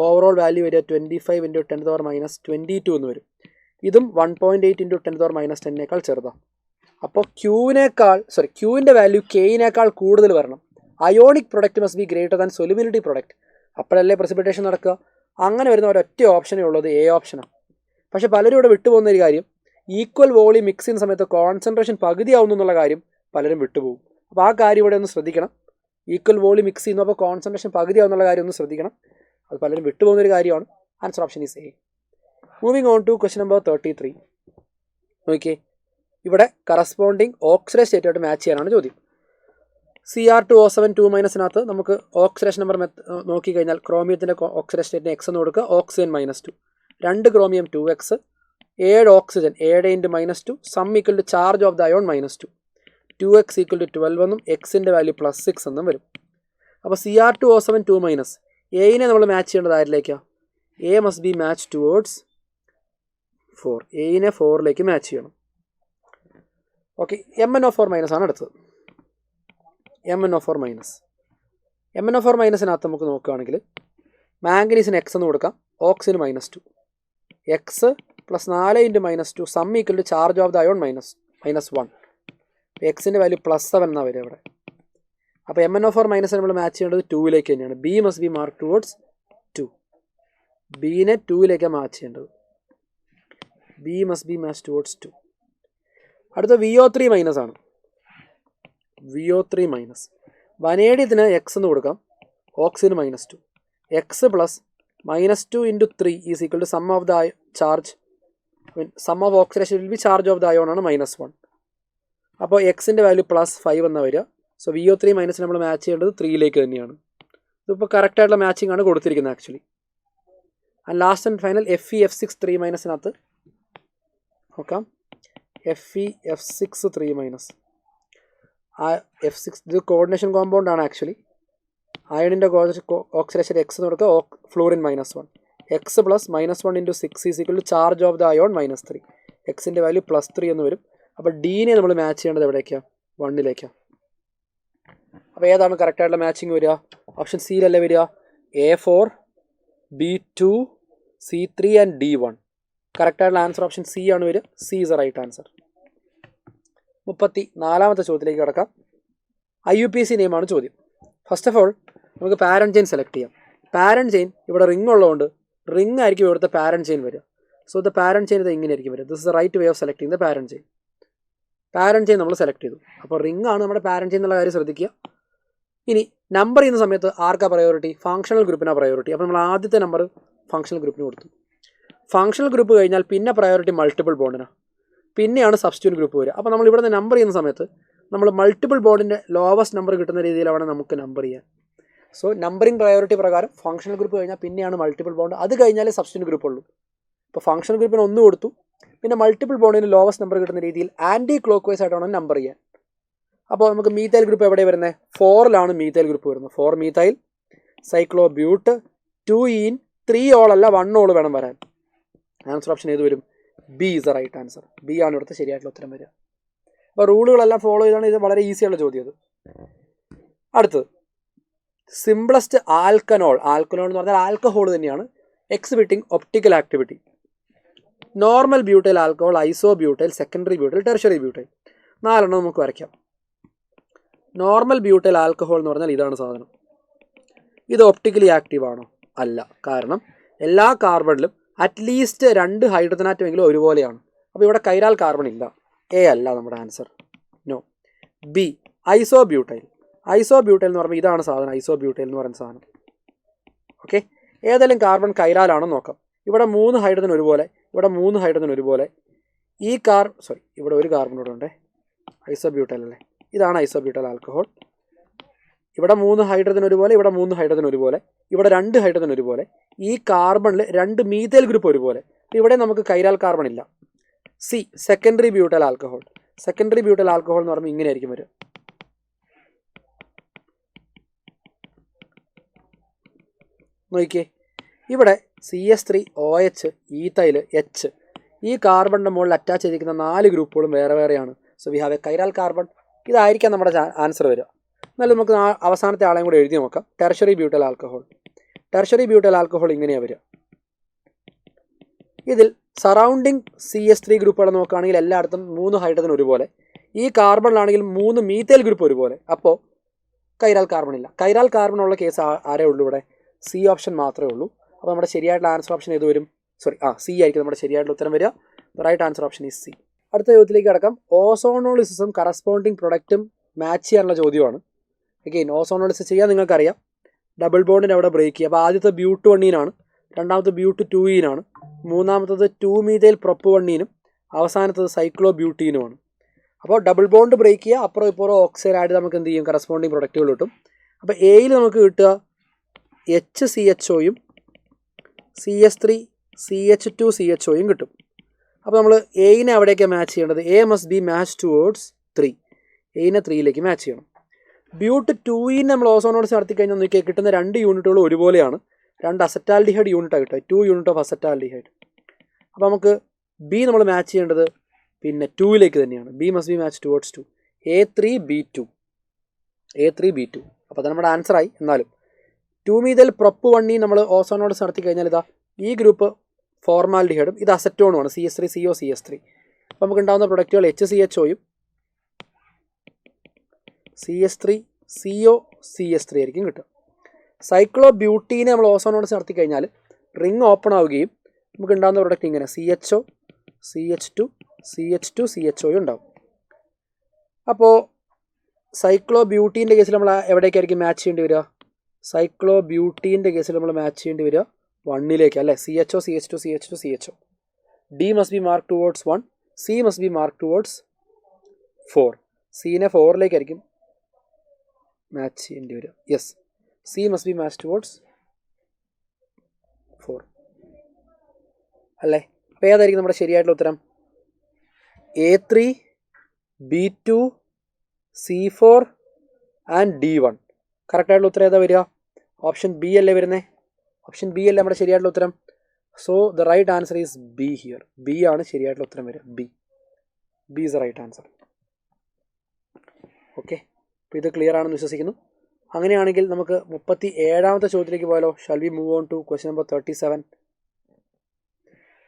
ഓവറോൾ വാല്യൂ വരിക 25 × 10⁻⁻22 എന്ന് വരും. ഇതും 1.8 × 10⁻⁻10 ചെറുതാണ്. അപ്പോൾ ക്യൂവിൻ്റെ വാല്യൂ കെയിനേക്കാൾ കൂടുതൽ വരണം. Ionic product must be greater than solubility product. അപ്പോഴല്ലേ പ്രസിപ്പിറ്റേഷൻ നടക്കുക. അങ്ങനെ വരുന്ന ഒരൊറ്റ ഓപ്ഷനേ ഉള്ളത് എ ഓപ്ഷനാണ്. പക്ഷേ പലരും ഇവിടെ വിട്ടുപോകുന്ന ഒരു കാര്യം, ഈക്വൽ വോളിയം മിക്സ് ചെയ്യുന്ന സമയത്ത് കോൺസെൻട്രേഷൻ പകുതിയാവുന്നു എന്നുള്ള കാര്യം പലരും വിട്ടുപോകും. അപ്പോൾ ആ കാര്യം ഇവിടെ ഒന്ന് ശ്രദ്ധിക്കണം. ഈക്വൽ വോളിയം മിക്സ് ചെയ്യുന്നു, അപ്പോൾ കോൺസെൻട്രേഷൻ പകുതിയാവുന്നുള്ള കാര്യം ഒന്ന് ശ്രദ്ധിക്കണം. അത് പലരും വിട്ടുപോകുന്നൊരു കാര്യമാണ്. Answer option is A. Moving on to question number 33. നോക്കിയേ, ഇവിടെ കറസ്പോണ്ടിങ് ഓക്സിഡേഷൻ സ്റ്റേറ്റുമായിട്ട് മാച്ച് ചെയ്യാനാണ് ചോദ്യം. Cr2O7 2- നമുക്ക് ഓക്സിഡേഷൻ നമ്പർ നോക്കിക്കഴിഞ്ഞാൽ ക്രോമിയത്തിൻ്റെ ഓക്സിഡേഷൻ സ്റ്റേറ്റിന് എക്സ് എന്ന് കൊടുക്കുക, oxygen -2, 2 chromium 2x, 7 oxygen 7 × -2, sum equal to charge of the ion -2, 2x equal to 12 എന്നും എക്സിൻ്റെ വാല്യൂ +6 എന്നും വരും. അപ്പോൾ Cr2O7 2-, എയിനെ നമ്മൾ മാച്ച് ചെയ്യേണ്ടത് ആരിലേക്കാണ്? A must be match towards 4. എയിനെ 4ലേക്ക് മാച്ച് ചെയ്യണം. ഓക്കെ, MnO4- ആണ് അടുത്തത്. MnO4 minus. MnO4 മൈനസിനകത്ത് നമുക്ക് നോക്കുകയാണെങ്കിൽ മാംഗനീസിന് എക്സ് എന്ന് കൊടുക്കാം, ഓക്സിന് -2. X plus 4 × -2 sum equal to charge of the ion -1. എക്സിൻ്റെ വാല്യൂ +7 എന്നാണ് വരിക ഇവിടെ. അപ്പോൾ MnO4 മൈനസ് നമ്മൾ മാച്ച് ചെയ്യേണ്ടത് 2ലേക്ക് തന്നെയാണ്. B must be mark towards 2. ബീനെ 2ലേക്കാണ് മാച്ച് ചെയ്യേണ്ടത്. B must be match towards 2. അടുത്ത VO3 മൈനസ് ആണ്. VO3 minus. വനേഡിയത്തിന് എക്സ് എന്ന് കൊടുക്കാം, ഓക്സിന് -2. X plus -2 × 3 is equal to sum of the charge, sum of oxidation will be charge of the ion ആണ് -1. അപ്പോൾ എക്സിൻ്റെ വാല്യൂ +5 എന്നാണ് വരിക. സോ VO3 മൈനസ് നമ്മൾ മാച്ച് ചെയ്യേണ്ടത് 3ലേക്ക് തന്നെയാണ്. ഇതിപ്പോൾ കറക്റ്റായിട്ടുള്ള മാച്ചിങ് ആണ് കൊടുത്തിരിക്കുന്നത് actually. And last and final FeF6 3 മൈനസിനകത്ത് നോക്കാം. FeF6 3 minus. ആ F6 ഇത് കോർഡിനേഷൻ കോമ്പൗണ്ട് ആണ് ആക്ച്വലി. അയണിൻ്റെ ഓക്സിഡേഷൻ എക്സ് എന്ന് കൊടുക്കുക, fluorine -1. X plus -1 × 6 is equal to charge of the ion -3. എക്സിൻ്റെ വാല്യൂ +3 എന്ന് വരും. അപ്പോൾ ഡീനെ നമ്മൾ മാച്ച് ചെയ്യേണ്ടത് എവിടേക്കാണ്? 1ലേക്കാണ്. അപ്പോൾ ഏതാണ് കറക്റ്റായിട്ടുള്ള മാച്ചിങ് വരിക? ഓപ്ഷൻ സിയിലല്ലേ വരിക? A4 B2 C3 and D1. കറക്റ്റായിട്ടുള്ള ആൻസർ ഓപ്ഷൻ സി ആണ് വരിക. C is a right answer. 34ാമത്തെ ചോദ്യത്തിലേക്ക് കിടക്കാം. IUPAC നെയിമാണ് ചോദ്യം. ഫസ്റ്റ് ഓഫ് ഓൾ നമുക്ക് പാരന്റ് ചെയിൻ സെലക്ട് ചെയ്യാം. പാരന്റ് ചെയിൻ ഇവിടെ റിംഗ് ഉള്ളതുകൊണ്ട് റിംഗ് ആയിരിക്കും ഇവിടുത്തെ പാരന്റ് ചെയിൻ വരിക. സോ ദ പാരന്റ് ചെയിൻ ഇത് ഇങ്ങനെയായിരിക്കും വരിക. This is the right way of selecting the parent chain. Parent chain നമ്മൾ സെലക്ട് ചെയ്തു. അപ്പോൾ റിംഗ് ആണ് നമ്മുടെ പാരന്റ് ചെയിൻ എന്നുള്ള കാര്യം ശ്രദ്ധിക്കുക. ഇനി നമ്പർ ചെയ്യുന്ന സമയത്ത് ആർക്കാ പ്രയോറിറ്റി? Functional ഗ്രൂപ്പിനാണ് priority. അപ്പോൾ നമ്മൾ ആദ്യത്തെ നമ്പർ ഫങ്ഷണൽ ഗ്രൂപ്പിന് കൊടുത്തു. ഫങ്ഷണൽ ഗ്രൂപ്പ് കഴിഞ്ഞാൽ പിന്നെ പ്രയോറിറ്റി മൾട്ടിപ്പിൾ ബോണ്ടിനാണ്, പിന്നെയാണ് സബ്സ്റ്റിറ്റ്യൂട്ട് ഗ്രൂപ്പ് വരിക. അപ്പോൾ നമ്മൾ ഇവിടെ നിന്ന് നമ്പർ ചെയ്യുന്ന സമയത്ത് നമ്മൾ മൾട്ടിപ്പിൾ ബോണ്ടിൻ്റെ ലോവസ്റ്റ് നമ്പർ കിട്ടുന്ന രീതിയിലാണ് നമുക്ക് നമ്പർ ചെയ്യാൻ. സോ നമ്പറിംഗ് പ്രയോറിറ്റി പ്രകാരം ഫങ്ഷണൽ ഗ്രൂപ്പ് കഴിഞ്ഞാൽ പിന്നെയാണ് മൾട്ടിപ്പിൾ ബോണ്ട്, അത് കഴിഞ്ഞാലേ സബ്സ്റ്റിറ്റ്യൂട്ട് ഗ്രൂപ്പ് ഉള്ളൂ. ഇപ്പോൾ ഫങ്ഷണൽ ഗ്രൂപ്പിന് 1 കൊടുത്തു, പിന്നെ മൾട്ടിപ്പിൾ ബോണ്ടിന് ലോവസ്റ്റ് നമ്പർ കിട്ടുന്ന രീതിയിൽ ആൻറ്റി ക്ലോക്ക് വൈസ് ആയിട്ടാണ് നമ്പർ ചെയ്യാൻ. അപ്പോൾ നമുക്ക് മീത്തൈൽ ഗ്രൂപ്പ് എവിടെയാണ് വരുന്നത്? 4ലാണ് മീത്തൈൽ ഗ്രൂപ്പ് വരുന്നത്. 4 മീത്തൈൽ സൈക്ലോബ്യൂട്ട് 2 ഈൻ 3 ഓൾ അല്ല 1 ഓൾ വേണം വരാൻ. ആൻസർ ഓപ്ഷൻ ഏത് വരും? B is a right answer. B ആണ് ഇവിടുത്തെ ശരിയായിട്ടുള്ള ഉത്തരം വരിക. അപ്പോൾ റൂളുകളെല്ലാം ഫോളോ ചെയ്താണ്. ഇത് വളരെ ഈസിയുള്ള ചോദ്യം അത്. അടുത്തത് സിംപ്ലസ്റ്റ് ആൽക്കനോൾ. ആൽക്കനോൾ എന്ന് പറഞ്ഞാൽ ആൽക്കഹോൾ തന്നെയാണ്, exhibiting optical activity. Normal butyl alcohol, iso butyl, secondary butyl, tertiary butyl. 4 നമുക്ക് വരയ്ക്കാം. നോർമൽ ബ്യൂട്ടൈൽ ആൽക്കഹോൾ എന്ന് പറഞ്ഞാൽ ഇതാണ് സാധനം. ഇത് ഒപ്റ്റിക്കലി ആക്റ്റീവ് ആണോ? അല്ല. കാരണം എല്ലാ കാർബണിലും അറ്റ്ലീസ്റ്റ് 2 ഹൈഡ്രജൻ ആറ്റമെങ്കിലും ഒരുപോലെയാണ്. അപ്പോൾ ഇവിടെ കൈരാൽ കാർബൺ ഇല്ല. എ അല്ല നമ്മുടെ ആൻസർ. നോ. ബി ഐസോ ബ്യൂട്ടൈൽ. ഐസോ ബ്യൂട്ടൈൽ എന്ന് പറയുമ്പോൾ ഇതാണ് സാധനം, ഐസോ ബ്യൂട്ടൈൽ എന്ന് പറയുന്ന സാധനം. ഓക്കെ, ഏതെങ്കിലും കാർബൺ കൈരാലാണെന്ന് നോക്കാം. ഇവിടെ 3 ഹൈഡ്രജൻ ഒരുപോലെ, ഇവിടെ 3 ഹൈഡ്രജൻ ഒരുപോലെ. ഈ ഇവിടെ ഒരു കാർബൺ കൂടെ ഉണ്ട്. ഐസോ ബ്യൂട്ടൈൽ അല്ലേ? ഇതാണ് ഐസോ ബ്യൂട്ടൈൽ ആൽക്കഹോൾ. ഇവിടെ 3 ഹൈഡ്രജൻ ഒരുപോലെ, ഇവിടെ 3 ഹൈഡ്രജൻ ഒരുപോലെ, ഇവിടെ 2 ഹൈഡ്രജൻ ഒരുപോലെ. ഈ കാർബണിൽ 2 മീഥൈൽ ഗ്രൂപ്പ് ഒരുപോലെ. ഇവിടെ നമുക്ക് കൈരാൽ കാർബൺ ഇല്ല. C secondary butyl alcohol. Secondary butyl alcohol എന്ന് പറയുമ്പോൾ ഇങ്ങനെയായിരിക്കും വരിക. നോക്കിയേ, ഇവിടെ CH3OH ഈത്തൈൽ H, ഈ കാർബണിൻ്റെ മുകളിൽ അറ്റാച്ച് ചെയ്തിരിക്കുന്ന 4 ഗ്രൂപ്പുകളും വേറെ വേറെയാണ്. So we have a chiral carbon. ഇതായിരിക്കാം നമ്മുടെ ആൻസർ വരിക. എന്നാലും നമുക്ക് അവസാനത്തെ ആളെയും കൂടെ എഴുതി നോക്കാം. Tertiary butyl alcohol. Tertiary butyl alcohol ഇങ്ങനെയാണ് വരിക. ഇതിൽ സറൗണ്ടിങ് CH3 ഗ്രൂപ്പുകൾ നോക്കുകയാണെങ്കിൽ എല്ലായിടത്തും 3 ഹൈഡ്രജൻ ഒരുപോലെ. ഈ കാർബണിലാണെങ്കിൽ 3 മീഥൈൽ ഗ്രൂപ്പ് ഒരുപോലെ. അപ്പോൾ കൈരാൽ കാർബൺ ഇല്ല. കൈരാൽ കാർബൺ ഉള്ള കേസ് ആരേ ഉള്ളൂ ഇവിടെ? സി ഓപ്ഷൻ മാത്രമേ ഉള്ളൂ. അപ്പോൾ നമ്മുടെ ശരിയായിട്ടുള്ള ആൻസർ ഓപ്ഷൻ ഏത് വരും? സി ആയിരിക്കും നമ്മുടെ ശരിയായിട്ടുള്ള ഉത്തരം വരിക. Right answer option is C. അടുത്ത ചോദ്യത്തിലേക്ക് കിടക്കാം. ഓസോണോളിസിസും കറസ്പോണ്ടിങ് പ്രൊഡക്റ്റും മാച്ച് ചെയ്യാനുള്ള ചോദ്യമാണ്. അഗെയിൻ ഓസോണോളിസിസ് ചെയ്യാൻ നിങ്ങൾക്കറിയാം. ഡബിൾ ബോണ്ടിന് അവിടെ ബ്രേക്ക് ചെയ്യുക. അപ്പോൾ ആദ്യത്തെ ബ്യൂട്ട് 1 രണ്ടാമത്തെ ബ്യൂട്ട് 2 മൂന്നാമത്തത് 2 മീഥൈൽ പ്രൊപ്പ് 1 അവസാനത്തത് സൈക്ലോ ബ്യൂട്ടീനുമാണ്. അപ്പോൾ ഡബിൾ ബോണ്ട് ബ്രേക്ക് ചെയ്യുക, അപ്പുറം ഇപ്പുറം ഓക്സൈഡ് ആയിട്ട് നമുക്ക് എന്ത് ചെയ്യും? കറസ്പോണ്ടിങ് പ്രൊഡക്റ്റുകൾ കിട്ടും. അപ്പോൾ എയിൽ നമുക്ക് കിട്ടുക HCHOയും CH3CH2CHOയും കിട്ടും. അപ്പോൾ നമ്മൾ എയിനെ അവിടേക്കാണ് മാച്ച് ചെയ്യേണ്ടത്. A must be match towards 3. എയിനെ 3ലേക്ക് മാച്ച് ചെയ്യണം. ബ്യൂട്ട് 2 നമ്മൾ ഓസോണോളിസിസ് നടത്തി കഴിഞ്ഞാൽ നോക്കിയാൽ കിട്ടുന്ന 2 യൂണിറ്റുകൾ ഒരുപോലെയാണ്. 2 അസറ്റാൽഡിഹൈഡ് യൂണിറ്റാണ് കിട്ടുക. 2 യൂണിറ്റ് ഓഫ് അസറ്റാൽഡിഹൈഡ്. അപ്പോൾ നമുക്ക് ബി നമ്മൾ മാച്ച് ചെയ്യേണ്ടത് പിന്നെ 2ലേക്ക് തന്നെയാണ്. B must be match towards 2. A3B2. A3B2. അപ്പോൾ അത് നമ്മുടെ ആൻസറായി. എന്നാലും 2 പ്രൊപ്പ് 1 നമ്മൾ ഓസോണോട് നടത്തി കഴിഞ്ഞാൽ ഇതാ ഈ ഗ്രൂപ്പ് ഫോർമാൽഡിഹൈഡും ഇത് അസറ്റോണുമാണ്, CH3CO CH3. അപ്പോൾ നമുക്ക് ഉണ്ടാകുന്ന പ്രൊഡക്റ്റുകൾ HCHOയും CH3CO CH3 ആയിരിക്കും കിട്ടുക. സൈക്ലോ ബ്യൂട്ടീനെ നമ്മൾ ഓസോണോട് നടത്തി കഴിഞ്ഞാൽ റിങ് ഓപ്പൺ ആവുകയും നമുക്ക് ഉണ്ടാകുന്ന പ്രൊഡക്റ്റ് ഇങ്ങനെ CHO CH2 CH2 CHO ഉണ്ടാവും. അപ്പോൾ സൈക്ലോ ബ്യൂട്ടീൻ്റെ കേസിൽ നമ്മൾ എവിടേക്കായിരിക്കും മാച്ച് ചെയ്യേണ്ടി വരിക? സൈക്ലോ ബ്യൂട്ടീൻ്റെ കേസിൽ നമ്മൾ മാച്ച് ചെയ്യേണ്ടി വരിക 1 അല്ലേ? CHO CH2 CH2 CHO. D must be marked towards 1, C must be marked towards 4. C-നെ 4 match ചെയ്യേണ്ടി വരിക. Yes, C must be matched towards 4 അല്ലേ? അപ്പോൾ ഏതായിരിക്കും നമ്മുടെ ശരിയായിട്ടുള്ള ഉത്തരം? A3 B2 C4 and D1. കറക്റ്റായിട്ടുള്ള ഉത്തരം ഏതാ വരിക? ഓപ്ഷൻ ബി അല്ലേ വരുന്നത്? ഓപ്ഷൻ ബി അല്ലേ നമ്മുടെ ശരിയായിട്ടുള്ള ഉത്തരം? So the right answer is B here. B ആണ് ശരിയായിട്ടുള്ള ഉത്തരം വരിക. B is the right answer. Okay, അപ്പോൾ ഇത് ക്ലിയർ ആണെന്ന് വിശ്വസിക്കുന്നു. അങ്ങനെയാണെങ്കിൽ നമുക്ക് 37ാമത്തെ ചോദ്യത്തിലേക്ക് പോയാലോ? Shall we move on to question number 37?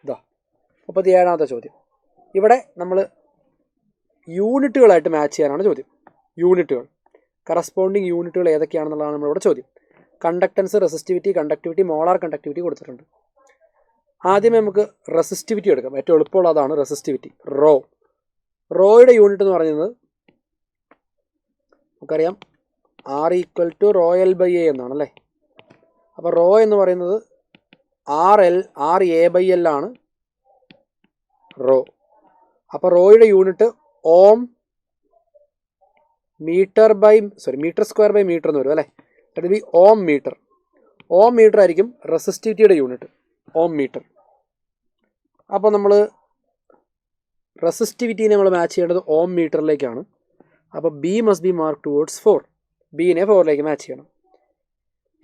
ഇതാ 37ാമത്തെ ചോദ്യം. ഇവിടെ നമ്മൾ യൂണിറ്റുകളായിട്ട് മാച്ച് ചെയ്യാനാണ് ചോദ്യം. യൂണിറ്റുകൾ, കറസ്പോണ്ടിങ് യൂണിറ്റുകൾ ഏതൊക്കെയാണെന്നുള്ളതാണ് നമ്മളിവിടെ ചോദ്യം. കണ്ടക്ടൻസ്, റെസിസ്റ്റിവിറ്റി, മോളാർ കണ്ടക്ടിവിറ്റി കൊടുത്തിട്ടുണ്ട്. ആദ്യമേ നമുക്ക് റെസിസ്റ്റിവിറ്റി എടുക്കാം. ഏറ്റവും എളുപ്പമുള്ള അതാണ് റെസിസ്റ്റിവിറ്റി. റോയുടെ യൂണിറ്റ് എന്ന് പറയുന്നത് നമുക്കറിയാം R = ρl/A എന്നാണല്ലേ. അപ്പോൾ റോ എന്ന് പറയുന്നത് RA/L ആണ് റോ. അപ്പോൾ റോയുടെ unit metre square by metre എന്ന് വരും അല്ലേ? That be ohm metre. Ohm metre ആയിരിക്കും റെസിസ്റ്റിവിറ്റിയുടെ യൂണിറ്റ്, ഓം മീറ്റർ. അപ്പോൾ നമ്മൾ റെസിസ്റ്റിവിറ്റിനെ നമ്മൾ മാച്ച് ചെയ്യേണ്ടത് ഓം മീറ്ററിലേക്കാണ്. അപ്പോൾ B must be marked towards 4. ബീനെ 4 match ചെയ്യണം.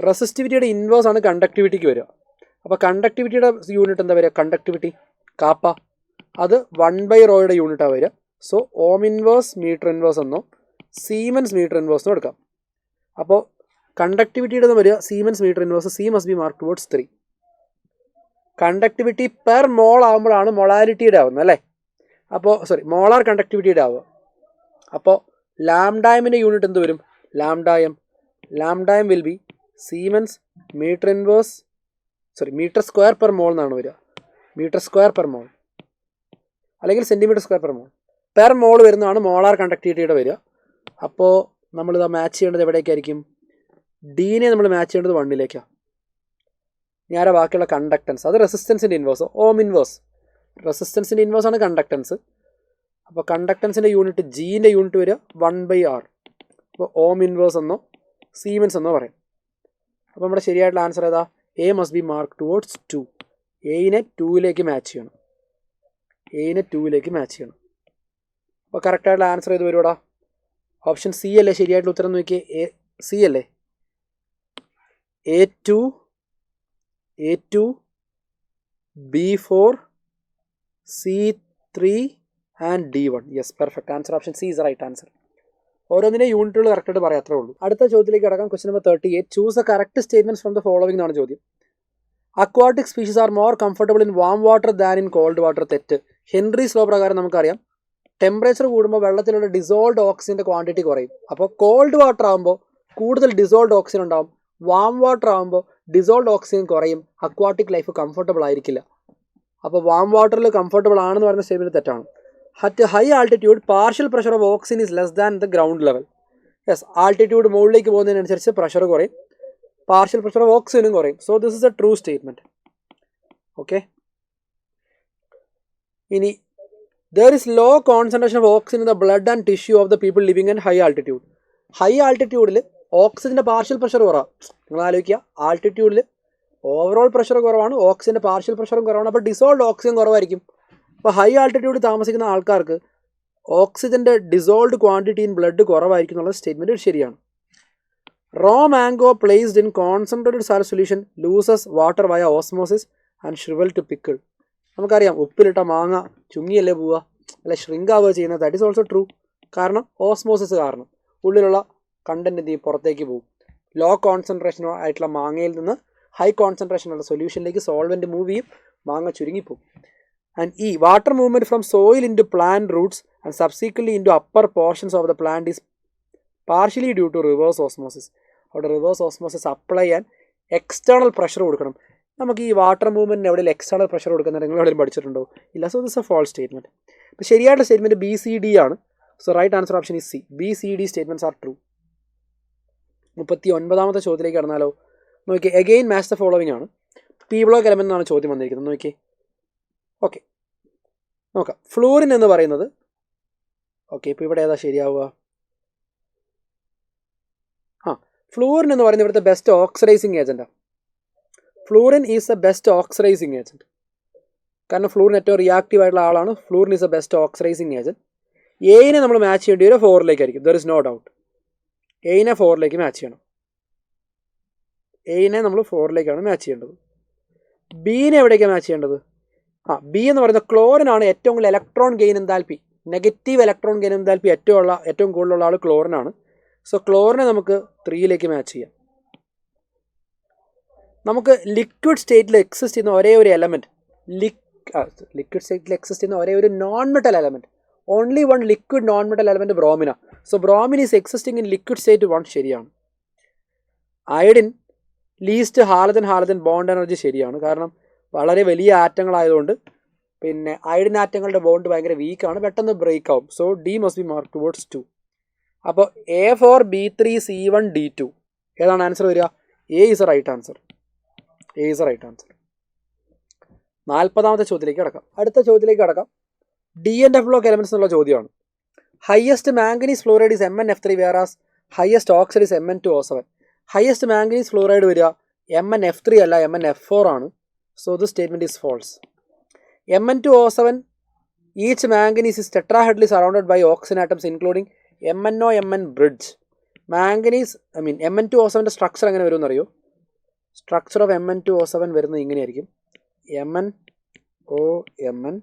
റെസിസ്റ്റിവിറ്റിയുടെ ഇൻവേഴ്സ് ആണ് കണ്ടക്ടിവിറ്റിക്ക് വരിക. അപ്പോൾ കണ്ടക്ടിവിറ്റിയുടെ യൂണിറ്റ് എന്താ വരിക? Conductivity kappa. അത് 1/ρയുടെ യൂണിറ്റാണ് വരിക. So ohm inverse metre inverse എന്നോ സീമൻസ് മീറ്റർ ഇൻവേഴ്സ് എന്നോ എടുക്കാം. അപ്പോൾ കണ്ടക്ടിവിറ്റിയുടെ വരിക siemens metre inverse. C must be marked towards 3. കണ്ടക്ടിവിറ്റി പെർ മോൾ ആകുമ്പോഴാണ് മൊളാരിറ്റിയുടെ ആവുന്നത് അല്ലേ? അപ്പോൾ മോളാർ കണ്ടക്ടിവിറ്റിയുടെ ആവുക. അപ്പോൾ ലാംഡായമിൻ്റെ യൂണിറ്റ് എന്ത് വരും? ലാംഡായം will be siemens metre square per mole എന്നാണ് വരിക. മീറ്റർ സ്ക്വയർ പെർ മോൾ അല്ലെങ്കിൽ സെൻറ്റിമീറ്റർ സ്ക്വയർ പെർ മോൾ വരുന്നതാണ് മോളാർ കണ്ടക്ടിവിറ്റിയുടെ വരിക. അപ്പോൾ നമ്മളിത് മാച്ച് ചെയ്യേണ്ടത് എവിടേക്കായിരിക്കും? ഡീനെ നമ്മൾ മാച്ച് ചെയ്യേണ്ടത് 1 ഞാനാ ബാക്കിയുള്ള കണ്ടക്ടൻസ്, അത് റെസിസ്റ്റൻസിൻ്റെ ഇൻവേഴ്സ്, ഓം ഇൻവേഴ്സ്. റെസിസ്റ്റൻസിൻ്റെ ഇൻവേഴ്സ് ആണ് കണ്ടക്ടൻസ്. അപ്പോൾ കണ്ടക്ടൻസിൻ്റെ യൂണിറ്റ് ജീൻ്റെ യൂണിറ്റ് വരിക 1/R. അപ്പോൾ ഓം ഇൻവേഴ്സ് എന്നോ സീമൻസ് എന്നോ പറയും. അപ്പോൾ നമ്മുടെ ശരിയായിട്ടുള്ള ആൻസർ ഏതാ? A must be marked towards 2. എനെ 2 മാച്ച് ചെയ്യണം. അപ്പോൾ കറക്റ്റായിട്ടുള്ള ആൻസർ ഏത് വരുവാടാ? ഓപ്ഷൻ സി അല്ലേ ശരിയായിട്ടുള്ള ഉത്തരം? നോക്കിയേ, സി അല്ലേ? A2 B4 C3 and D1. Yes, perfect answer. Option C is right answer. ഓരോന്നിനെ യൂണിറ്റുകൾ കറക്റ്റായിട്ട് പറയാം, അത്രേ ഉള്ളൂ. അടുത്ത ചോദ്യത്തിലേക്ക് കടക്കാം. Question number 38. Choose a correct statements from the following എന്നാണ് ചോദ്യം. Aquatic species are more comfortable in warm water than in cold water. തെറ്റ്. ഹെൻറീസ് ലോ പ്രകാരം നമുക്കറിയാം ടെമ്പറേച്ചർ കൂടുമ്പോൾ വെള്ളത്തിലുള്ള ഡിസോൾഡ് ഓക്സിജൻ്റെ ക്വാണ്ടിറ്റി കുറയും. അപ്പോൾ കോൾഡ് വാട്ടർ ആകുമ്പോൾ കൂടുതൽ ഡിസോൾഡ് ഓക്സിജൻ ഉണ്ടാവും. വാം വാട്ടർ ആകുമ്പോൾ ഡിസോൾഡ് ഓക്സിജൻ കുറയും. അക്വാട്ടിക് ലൈഫ് കംഫർട്ടബിൾ ആയിരിക്കില്ല. അപ്പോൾ വാം വാട്ടറിൽ കംഫർട്ടബിൾ ആണെന്ന് പറയുന്ന സ്റ്റേറ്റ്മെന്റ് തെറ്റാണ്. At high altitude partial pressure of oxygen is less than the ground level. Yes, altitude മുകളിലേക്ക് പോകുന്നതിനനുസരിച്ച് പ്രഷർ കുറയും, പാർഷ്യൽ പ്രഷർ ഓഫ് ഓക്സിജനും കുറയും. So this is A true statement. Okay, ഇനി there is low concentration of oxygen in the blood and tissue of the people living in high altitude. High ആൾട്ടിറ്റ്യൂഡിൽ ഓക്സിജൻ്റെ partial pressure കുറവാണ്. നിങ്ങൾ ആലോചിക്കുക, ആൾട്ടിറ്റ്യൂഡിൽ overall pressure കുറവാണ്, ഓക്സിജൻ്റെ പാർഷ്യൽ പ്രഷറും കുറവാണ്. അപ്പോൾ ഡിസോൾഡ് ഓക്സിജൻ കുറവായിരിക്കും. അപ്പോൾ ഹൈ ആൾട്ടിറ്റ്യൂഡിൽ താമസിക്കുന്ന ആൾക്കാർക്ക് ഓക്സിജൻ്റെ ഡിസോൾഡ് ക്വാണ്ടിറ്റി ഇൻ ബ്ലഡ് കുറവായിരിക്കും എന്നുള്ള സ്റ്റേറ്റ്മെൻറ്റ് ശരിയാണ്. Raw mango placed in concentrated salt solution loses water via osmosis and shrivel to pickle. നമുക്കറിയാം ഉപ്പിലിട്ട മാങ്ങ ചുങ്ങിയല്ലേ പോവുക, അല്ലെ ഷ്രിങ്ക് ആവുക ചെയ്യുന്നത്. That is also true. കാരണം ഓസ്മോസിസ് കാരണം ഉള്ളിലുള്ള കണ്ടന്റ് എന്ത് ചെയ്യും, പുറത്തേക്ക് പോകും. ലോ കോൺസെൻട്രേഷൻ ആയിട്ടുള്ള മാങ്ങയിൽ നിന്ന് ഹൈ കോൺസെൻട്രേഷൻ ഉള്ള സൊല്യൂഷനിലേക്ക് സോൾവെൻറ്റ് മൂവ് ചെയ്യും, മാങ്ങ ചുരുങ്ങിപ്പോകും. ആൻഡ് ഈ water movement from soil into plant roots and subsequently into upper portions of the plant is partially due to reverse osmosis. അവിടെ റിവേഴ്സ് ഓസ്മോസിസ് അപ്ലൈ ചെയ്യാൻ external pressure കൊടുക്കണം. നമുക്ക് ഈ water മൂവ്മെൻറ്റിന് എവിടെയും എക്സ്റ്റേണൽ പ്രഷർ കൊടുക്കുന്നത് നിങ്ങൾ എവിടെയും പഠിച്ചിട്ടുണ്ടോ? ഇല്ല. So this a false statement. അപ്പോൾ ശരിയായിട്ടുള്ള സ്റ്റേറ്റ്മെൻറ്റ് BCD ആണ്. So right answer option is C. BCD statements are true. 39ാമത്തെ ചോദ്യത്തിലേക്ക് കടന്നാലോ? നോക്കിയേ, എഗെയിൻ മാച്ച് ദ ഫോളോവിങ് ആണ്. പി ബ്ലോക്ക് എലമെന്റ് എന്നാണ് ചോദ്യം വന്നിരിക്കുന്നത്. നോക്കിയേ, ഓക്കെ നോക്കാം. ഫ്ലൂറിൻ എന്ന് പറയുന്നത്, ഓക്കെ ഇപ്പോൾ ഇവിടെ ഏതാ ശരിയാവുക? ഫ്ലൂറിൻ എന്ന് പറയുന്നത് ഇവിടുത്തെ ബെസ്റ്റ് ഓക്സിഡൈസിങ് ഏജൻറ്റാണ്. Fluorine is a best oxidising agent. കാരണം ഫ്ലൂറിൻ ഏറ്റവും റിയാക്റ്റീവ് ആയിട്ടുള്ള ആളാണ്. Fluorine is a best oxidising agent. എയിനെ നമ്മൾ മാച്ച് ചെയ്യേണ്ടി വരും 4ലേക്കായിരിക്കും. There is no doubt. എയിനെ 4ലേക്ക് മാച്ച് ചെയ്യണം. എയിനെ നമ്മൾ 4ലേക്കാണ് മാച്ച് ചെയ്യേണ്ടത്. ബീനെ എവിടേക്കാണ് മാച്ച് ചെയ്യേണ്ടത്? ബി എന്ന് പറയുന്നത് ക്ലോറിനാണ്. ഏറ്റവും കൂടുതൽ electron gain enthalpy, negative electron gain enthalpy ഏറ്റവും കൂടുതലുള്ള ആൾ ക്ലോറിനാണ്. സോ ക്ലോറിനെ നമുക്ക് 3ലേക്ക് മാച്ച് ചെയ്യാം. നമുക്ക് ലിക്വിഡ് സ്റ്റേറ്റിൽ എക്സിസ്റ്റ് ചെയ്യുന്ന ഒരേ ഒരു എലമെൻറ്റ്, ലിക്വിഡ് സ്റ്റേറ്റിൽ എക്സിസ്റ്റ് ചെയ്യുന്ന ഒരേ ഒരു non metal element, only one liquid non metal element bromine. So bromine is existing in liquid state 1 ശരിയാണ്. Iodine least halogen bond energy ശരിയാണ്. കാരണം വളരെ വലിയ ആറ്റങ്ങളായതുകൊണ്ട് പിന്നെ അയഡിൻ ആറ്റങ്ങളുടെ ബോണ്ട് ഭയങ്കര വീക്കാണ്, പെട്ടെന്ന് ബ്രേക്ക് ആവും. So D must be mark towards 2. അപ്പോൾ A4 B3 C1 D2 ഏതാണ് ആൻസർ വരിക? A is A right answer. A is A right answer. 40ാമത്തെ ചോദ്യത്തിലേക്ക് കടക്കാം. അടുത്ത ചോദ്യത്തിലേക്ക് കടക്കാം. DNF ബ്ലോക്ക് എലമെന്റ്സ് എന്നുള്ള ചോദ്യമാണ്. Highest manganese fluoride is MnF3 whereas highest oxide is Mn2O7. Highest manganese fluoride വരിക MnF3 അല്ല, MnF4 ആണ്. So this statement is false. Mn2O7 each manganese is tetrahedrally surrounded by oxygen atoms including MnO Mn bridge. Manganese Mn2O7ൻ്റെ structure എങ്ങനെ വരും എന്നറിയോ? Structure of Mn2O7 വരുന്നത് ഇങ്ങനെയായിരിക്കും. MnO Mn,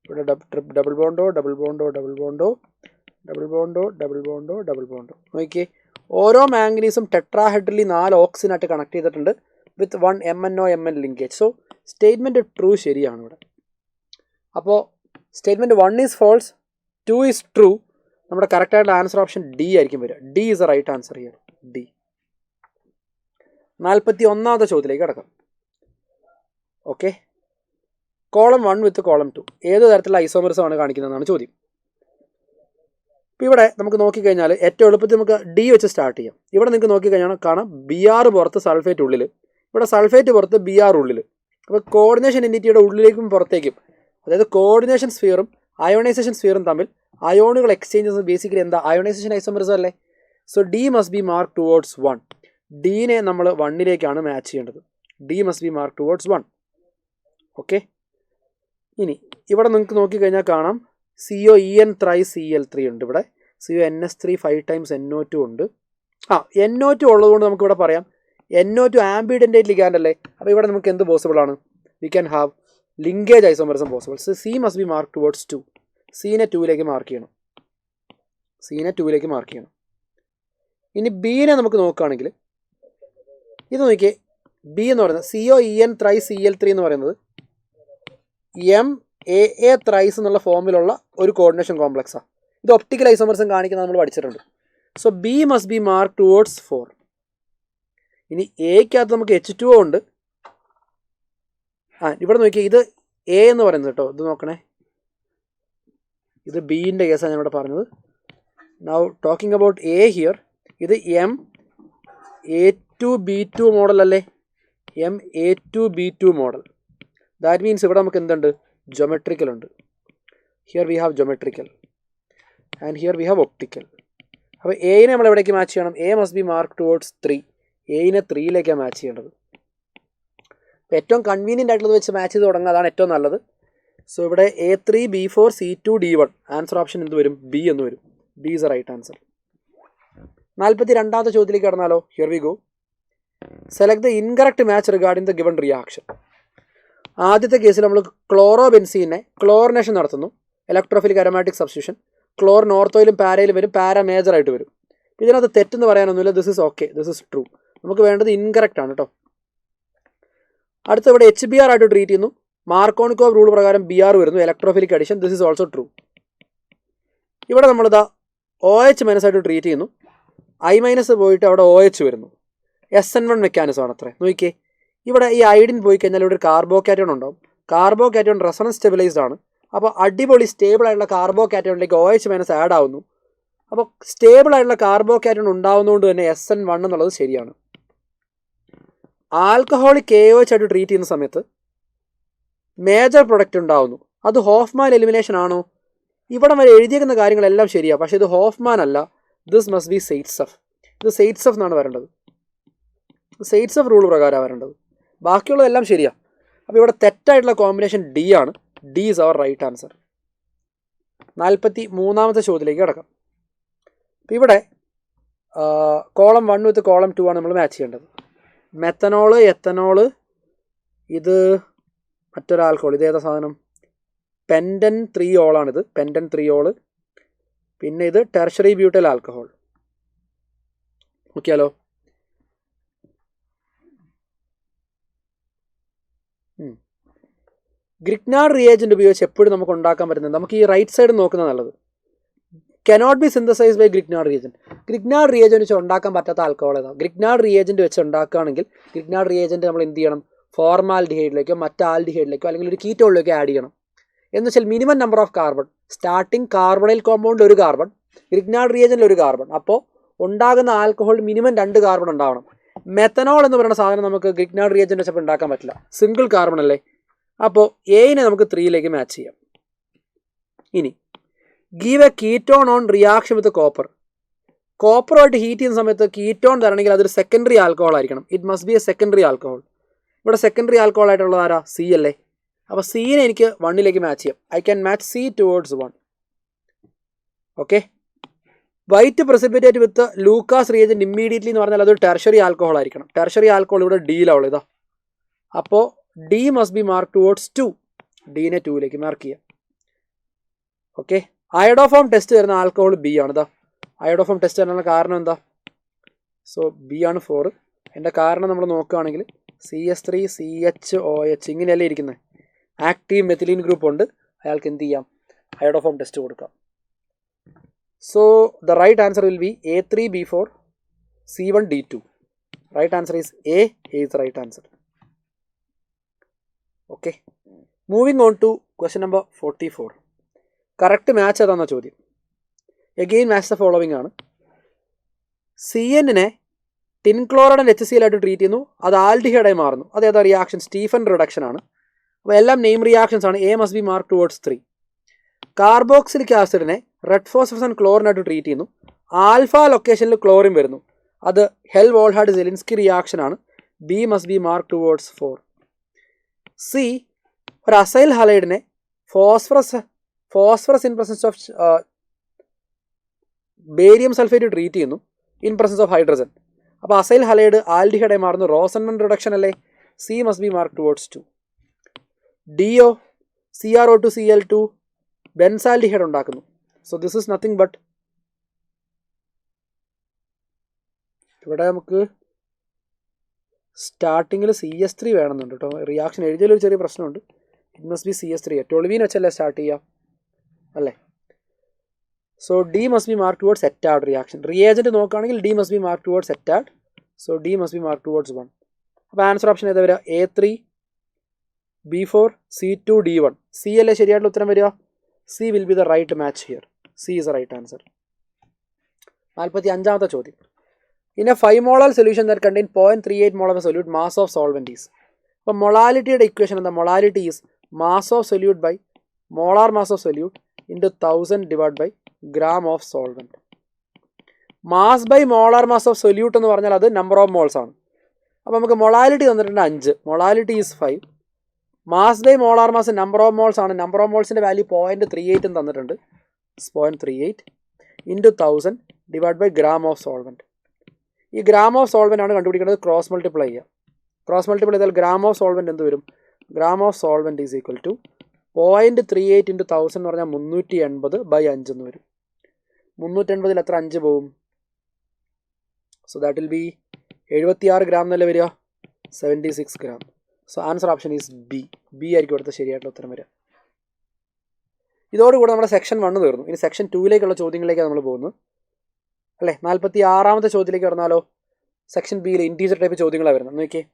ഇവിടെ ഡബിൾ ബോണ്ടോ ഡബിൾ ബോണ്ടോ ഡബിൾ ബോണ്ടോ ഡബിൾ ബോണ്ടോ ഡബിൾ ബോണ്ടോ ഡബിൾ ബോണ്ടോ. നോക്കിയേ, ഓരോ മാംഗനീസും ടെട്രാഹെഡ്രലി 4 ഓക്സിജനായിട്ട് കണക്ട് ചെയ്തിട്ടുണ്ട് with 1 MnO Mn linkage. So statement true ശരിയാണ് ഇവിടെ. അപ്പോൾ statement 1 is false, 2 is true. നമ്മുടെ കറക്റ്റായിട്ടുള്ള ആൻസർ ഓപ്ഷൻ ഡി ആയിരിക്കും വരിക. D is A right answer here. D. 41ാമത്തെ ചോദ്യത്തിലേക്ക് കിടക്കാം. ഓക്കെ, കോളം 1 വിത്ത് കോളം 2 ഏത് തരത്തിലുള്ള ഐസോമറിസമാണ് കാണിക്കുന്നതെന്നാണ് ചോദ്യം. ഇപ്പോൾ ഇവിടെ നമുക്ക് നോക്കിക്കഴിഞ്ഞാൽ ഏറ്റവും എളുപ്പത്തിൽ നമുക്ക് ഡി വെച്ച് സ്റ്റാർട്ട് ചെയ്യാം. ഇവിടെ നിങ്ങൾക്ക് നോക്കിക്കഴിഞ്ഞാൽ കാണാം Br പുറത്ത്, സൾഫേറ്റ് ഉള്ളിൽ. ഇവിടെ സൾഫേറ്റ് പുറത്ത്, Br ഉള്ളിൽ. അപ്പോൾ കോർഡിനേഷൻ എൻറ്റിറ്റിയുടെ ഉള്ളിലേക്കും പുറത്തേക്കും, അതായത് കോർഡിനേഷൻ സ്ഫിയറും അയോണൈസേഷൻ സ്ഫിയറും തമ്മിൽ അയോണുകൾ എക്സ്ചേഞ്ചസ് ബേസിക്കലി എന്താ? അയോണൈസേഷൻ ഐസോമറിസം അല്ലേ? So D must be mark towards 1. ഡീനെ നമ്മൾ 1ലേക്കാണ് മാച്ച് ചെയ്യേണ്ടത്. D must be mark towards 1. Okay, ഇനി ഇവിടെ നിങ്ങൾക്ക് നോക്കിക്കഴിഞ്ഞാൽ കാണാം COEN3Cl3 ഉണ്ട്. ഇവിടെ CONS3 5 times NO2 ഉണ്ട്. NO2 ഉള്ളതുകൊണ്ട് നമുക്കിവിടെ പറയാം NO2 ആംബിഡൻറ്റേറ്റ് ലിഗാൻഡ് അല്ലേ? അപ്പോൾ ഇവിടെ നമുക്ക് എന്ത് പോസിബിൾ ആണ്? We can have linkage isomerism possible. So C must be mark towards 2. സീനെ 2ലേക്ക് മാർക്ക് ചെയ്യണം. സീനെ 2ലേക്ക് മാർക്ക് ചെയ്യണം. ഇനി ബീനെ നമുക്ക് നോക്കുകയാണെങ്കിൽ ഇത് നോക്കിയേ, ബി എന്ന് പറയുന്നത് COEN3Cl3 എന്ന് പറയുന്നത് MAA ത്രൈസ് എന്നുള്ള ഫോമിലുള്ള ഒരു കോർഡിനേഷൻ കോംപ്ലക്സാണ്. ഇത് ഒപ്റ്റിക്കൽ ഐസോമറിസം കാണിക്കുന്നത് നമ്മൾ പഠിച്ചിട്ടുണ്ട്. So B must be mark towards 4. ഇനി എക്കകത്ത് നമുക്ക് H2O ഉണ്ട്. ഇവിടെ നോക്കിയാൽ ഇത് എ എന്ന് പറയുന്നത് കേട്ടോ. ഇത് നോക്കണേ, ഇത് ബീൻ്റെ കേസാണ് ഞാൻ ഇവിടെ പറഞ്ഞത്. Now talking about A here, ഇത് MA2B2 മോഡൽ അല്ലേ? MA2B2 model. ദാറ്റ് മീൻസ് ഇവിടെ നമുക്ക് എന്തുണ്ട്? ജോമെട്രിക്കൽ ഉണ്ട്. Here we have geometrical and here we have optical. അപ്പോൾ എയിനെ നമ്മൾ എവിടേക്ക് മാച്ച് ചെയ്യണം? A must be mark towards 3. എയിനെ 3ലേക്കാണ് മാച്ച് ചെയ്യേണ്ടത്. ഏറ്റവും കൺവീനിയൻ്റ് ആയിട്ടുള്ളത് വെച്ച് മാച്ച് ചെയ്ത് തുടങ്ങുക, അതാണ് ഏറ്റവും നല്ലത്. സോ ഇവിടെ A3 B4 C2 D1 answer option എന്ത് വരും? ബി എന്ന് വരും. B is A right answer. 42ാമത്തെ ചോദ്യത്തിലേക്ക് കടന്നാലോ? Here we go. Select the incorrect match regarding the given reaction. ആദ്യത്തെ കേസിൽ നമ്മൾ ക്ലോറോബെൻസീനെ ക്ലോറിനേഷൻ നടത്തുന്നു, ഇലക്ട്രോഫിലിക് അരോമാറ്റിക് സബ്സ്റ്റിറ്റ്യൂഷൻ. ക്ലോറിൻ ഓർത്തോയിലും പാരയിലും വരും, പാര മേജറായിട്ട് വരും. ഇതിനകത്ത് തെറ്റെന്ന് പറയാനൊന്നുമില്ല. This is okay, this is true. നമുക്ക് വേണ്ടത് ഇൻകറക്റ്റ് ആണ് കേട്ടോ. അടുത്ത ഇവിടെ HBr ആയിട്ട് ട്രീറ്റ് ചെയ്യുന്നു. മാർക്കോണിക്കോവ് റൂൾ പ്രകാരം BR വരുന്നു, electrophilic addition. This is also true. ഇവിടെ നമ്മളിതാ OH- ആയിട്ട് ട്രീറ്റ് ചെയ്യുന്നു. I- പോയിട്ട് അവിടെ OH വരുന്നു. SN1 മെക്കാനിസം ആണ് അത്രേ. നോക്കിക്കേ, ഇവിടെ ഈ ഐഡിൻ പോയി കഴിഞ്ഞാൽ ഇവിടെ ഒരു കാർബോകാറ്റോൺ ഉണ്ടാവും. കാർബോകാറ്റോൺ റെസണൻസ് സ്റ്റെബിലൈസ്ഡ് ആണ്. അപ്പോൾ അടിപൊളി സ്റ്റേബിൾ ആയിട്ടുള്ള കാർബോകാറ്റോണിലേക്ക് OH- ആഡ് ആവുന്നു. അപ്പോൾ സ്റ്റേബിൾ ആയിട്ടുള്ള കാർബോകാറ്റോൺ ഉണ്ടാവുന്നതുകൊണ്ട് തന്നെ SN1 എന്നുള്ളത് ശരിയാണ്. ആൽക്കഹോളിക് KOH ആയിട്ട് ട്രീറ്റ് ചെയ്യുന്ന സമയത്ത് മേജർ പ്രൊഡക്റ്റ് ഉണ്ടാവുന്നു. അത് ഹോഫ്മാൻ എലിമിനേഷൻ ആണോ? ഇവിടെ വരെ എഴുതിയേക്കുന്ന കാര്യങ്ങളെല്ലാം ശരിയാണ്, പക്ഷേ ഇത് ഹോഫ്മാൻ അല്ല. This must be Saytzeff. ഇത് സെയ്റ്റ്സഫ് എന്നാണ് വരേണ്ടത്. സെയ്റ്റ്സഫ് റൂൾ പ്രകാരമാണ് വരേണ്ടത്. ബാക്കിയുള്ളതെല്ലാം ശരിയാണ്. അപ്പോൾ ഇവിടെ തെറ്റായിട്ടുള്ള കോമ്പിനേഷൻ D ആണ്. D is our right answer. 43ാമത്തെ ചോദ്യത്തിലേക്ക് കിടക്കാം. അപ്പോൾ ഇവിടെ കോളം 1 വിത്ത് കോളം 2 ആണ് നമ്മൾ മാച്ച് ചെയ്യേണ്ടത്. മെത്തനോള്, എത്തനോള്, ഇത് മറ്റൊരു ആൽക്കഹോൾ, ഇതേതാ സാധനം? പെൻഡൻ 3 ആണിത്, പെൻഡൻ 3. പിന്നെ ഇത് ടെർഷറി ബ്യൂട്ടൽ ആൽക്കഹോൾ. നോക്കിയാലോ, ഗ്രിഗ്നാർഡ് റിയേജന്റ് ഉപയോഗിച്ച് എപ്പോഴും നമുക്ക് ഉണ്ടാക്കാൻ പറ്റുന്നത്, നമുക്ക് ഈ റൈറ്റ് സൈഡ് നോക്കുന്നത് നല്ലത്. Cannot be synthesize by Grignard reagent. Grignard reagent വെച്ച് ഉണ്ടാക്കാൻ പറ്റാത്ത ആൽക്കഹോൾ ഏതാണ്? ഗ്രിഗ്നാർഡ് റിയേജന്റ് വെച്ച് ഉണ്ടാക്കുകയാണെങ്കിൽ ഗ്രിഗ്നാർഡ് റിയേജന്റ് നമ്മൾ എന്ത് ചെയ്യണം? ഫോർമാൽഡിഹൈഡിലേക്കോ മറ്റ് ആൽഡിഹൈഡിലേക്കോ അല്ലെങ്കിൽ ഒരു കീറ്റോളിലേക്കോ ആഡ് ചെയ്യണം. എന്ന് വെച്ചാൽ minimum number of carbon. Starting carbonyl കോമ്പൗണ്ടിൽ ഒരു കാർബൺ, ഗ്രിഗ്നാർഡ് റിയേജന്റിൽ ഒരു കാർബൺ. അപ്പോൾ ഉണ്ടാകുന്ന ആൽക്കഹോൾ മിനിമം 2 കാർബൺ ഉണ്ടാവണം. മെത്തനോൾ എന്ന് പറയുന്ന സാധനം നമുക്ക് ഗ്രിഗ്നാർഡ് റിയേജന്റ് വെച്ചപ്പോൾ ഉണ്ടാക്കാൻ പറ്റില്ല, സിംഗിൾ കാർബൺ അല്ലേ. അപ്പോൾ എയിനെ നമുക്ക് 3ലേക്ക് മാച്ച് ചെയ്യാം. ഇനി give a ketone on reaction with copper. കോപ്പറുമായിട്ട് ഹീറ്റ് ചെയ്യുന്ന സമയത്ത് കീറ്റോൺ തരണമെങ്കിൽ അതൊരു സെക്കൻഡറി ആൽക്കഹോൾ ആയിരിക്കണം. It must be a secondary alcohol. ഇവിടെ സെക്കൻഡറി ആൽക്കഹോൾ ആയിട്ടുള്ളത് ആരാ? C അല്ലേ. അപ്പോൾ Cനെ എനിക്ക് 1ലേക്ക് മാച്ച് ചെയ്യാം. I can match C towards 1. Okay. White precipitate with Lucas reagent immediately എന്ന് പറഞ്ഞാൽ അതൊരു ടെർഷറി ആൽക്കഹോൾ ആയിരിക്കണം. ടെർഷറി ആൽക്കഹോൾ ഇവിടെ Dയിലാണ് ഇതാ. അപ്പോൾ D must be mark towards 2. Dനെ 2ലേക്ക് mark ചെയ്യാം. ഓക്കെ. അയഡോഫോം ടെസ്റ്റ് വരുന്ന ആൽക്കഹോൾ B ആണ്. ഇതാ അയഡോഫോം ടെസ്റ്റ് വരാനുള്ള കാരണം എന്താ? സോ B ആണ് 4. എൻ്റെ കാരണം നമ്മൾ നോക്കുകയാണെങ്കിൽ CS3 CHOH ഇങ്ങനെയല്ലേ ഇരിക്കുന്നത്. ആക്റ്റീവ് മെത്തിലീൻ ഗ്രൂപ്പ് ഉണ്ട്, അയാൾക്ക് എന്ത് ചെയ്യാം? അയഡോഫോം ടെസ്റ്റ് കൊടുക്കാം. So the right answer will be A3B4 C1D2. Right answer is A is the right answer. Okay. Moving on to question number 44. Correct match ഏതാണെന്ന ചോദ്യം. Again match the following ആണ്. CNനെ tin chloride and HCl ആയിട്ട് treat ചെയ്യുന്നു, അത് ആൽഡിഹൈഡായി മാറുന്നു. അതേതാ reaction? Stephen reduction ആണ്. അപ്പോൾ എല്ലാം നെയിം റിയാക്ഷൻസ് ആണ്. A must be mark towards 3. Carboxylic ആസിഡിനെ റെഡ് ഫോസ്ഫറസ് ആൻഡ് ക്ലോറിനായിട്ട് ട്രീറ്റ് ചെയ്യുന്നു, ആൽഫ ലൊക്കേഷനിൽ ക്ലോറിൻ വരുന്നു, അത് ഹെൽ വോൾഹാഡ് സെലിൻസ്കി റിയാക്ഷൻ ആണ്. B must be mark towards 4. C ഒരു അസൈൽ ഹലൈഡിനെ phosphorus in presence of barium sulphate treat ചെയ്യുന്നു ഇൻ പ്രസൻസ് ഓഫ് ഹൈഡ്രജൻ. അപ്പോൾ അസൈൽ ഹലൈഡ് ആൽഡിഹൈഡായി മാറുന്നു, റോസൻമൻ റിഡക്ഷൻ അല്ലേ. C must be mark towards 2. DO CrO2Cl2 benzaldehyde ഉണ്ടാക്കുന്നു. So this is nothing but, ഇവിടെ നമുക്ക് സ്റ്റാർട്ടിങ്ങിൽ CS3 വേണമെന്നുണ്ട് കേട്ടോ. റിയാക്ഷൻ എഴുതിയാലൊരു ചെറിയ പ്രശ്നമുണ്ട്. It must B CS3. ടോൾവീൻ വെച്ചല്ലേ സ്റ്റാർട്ട് ചെയ്യാം അല്ലേ. So D must be mark towards എറ്റാഡ് റിയാക്ഷൻ. റിയേജൻറ്റ് നോക്കുകയാണെങ്കിൽ D must be mark towards എറ്റാഡ്. So D must be mark towards 1. അപ്പോൾ ആൻസർ ഓപ്ഷൻ ഏതാ വരിക? A3B4 C2 D1. C അല്ലേ ശരിയായിട്ടുള്ള ഉത്തരം വരിക. C will be the right match here. C is the right answer. 45ാമത്തെ ചോദ്യം. In a 5 molar solution that contain 0.38 mol of a solute, mass of solvent is. അപ്പോൾ മൊളാലിറ്റിയുടെ equation എന്താ? Molality is mass of solute by molar mass of solute into 1000 divide by gram of solvent. Mass by molar mass of solute എന്ന് പറഞ്ഞാൽ അത് number of moles ആണ്. അപ്പോൾ നമുക്ക് molality തന്നിട്ടുണ്ട് 5. Molality is 5. Mass by molar mass number of moles ആണ്. നമ്പർ ഓഫ് മോൾസിൻ്റെ വാല്യൂ 0.38 തന്നിട്ടുണ്ട്. 0.38 into 1000 divide by gram of solvent. ഈ ഗ്രാം ഓഫ് സോൾവെൻ്റ് ആണ് കണ്ടുപിടിക്കേണ്ടത്. ക്രോസ് മൾട്ടിപ്ലൈ ചെയ്യുക. ക്രോസ് മൾട്ടിപ്ലൈ ചെയ്താൽ ഗ്രാം ഓഫ് സോൾവെൻറ്റ് എന്ത് വരും? Gram of solvent is equal to 0.38 into 1000 എന്ന് പറഞ്ഞാൽ 380 ബൈ 5 എന്ന് വരും. 380 എത്ര 5 പോവും? So that will be 76 gram എന്നല്ലേ വരിക, 76 gram. So answer option is B ആയിരിക്കും അടുത്ത ശരിയായിട്ടുള്ള ഉത്തരം വരിക. ഇതോടുകൂടെ നമ്മുടെ സെക്ഷൻ 1 തീർന്നു. ഇനി സെക്ഷൻ 2ലേക്കുള്ള ചോദ്യങ്ങളിലേക്കാണ് നമ്മൾ പോകുന്നത് അല്ലേ. 46ാമത്തെ ചോദ്യത്തിലേക്ക് കടന്നാലോ. സെക്ഷൻ ബിയിൽ ഇൻറ്റീജർ ടൈപ്പ് ചോദ്യങ്ങളാണ് വരുന്നത്. നോക്കിയേ,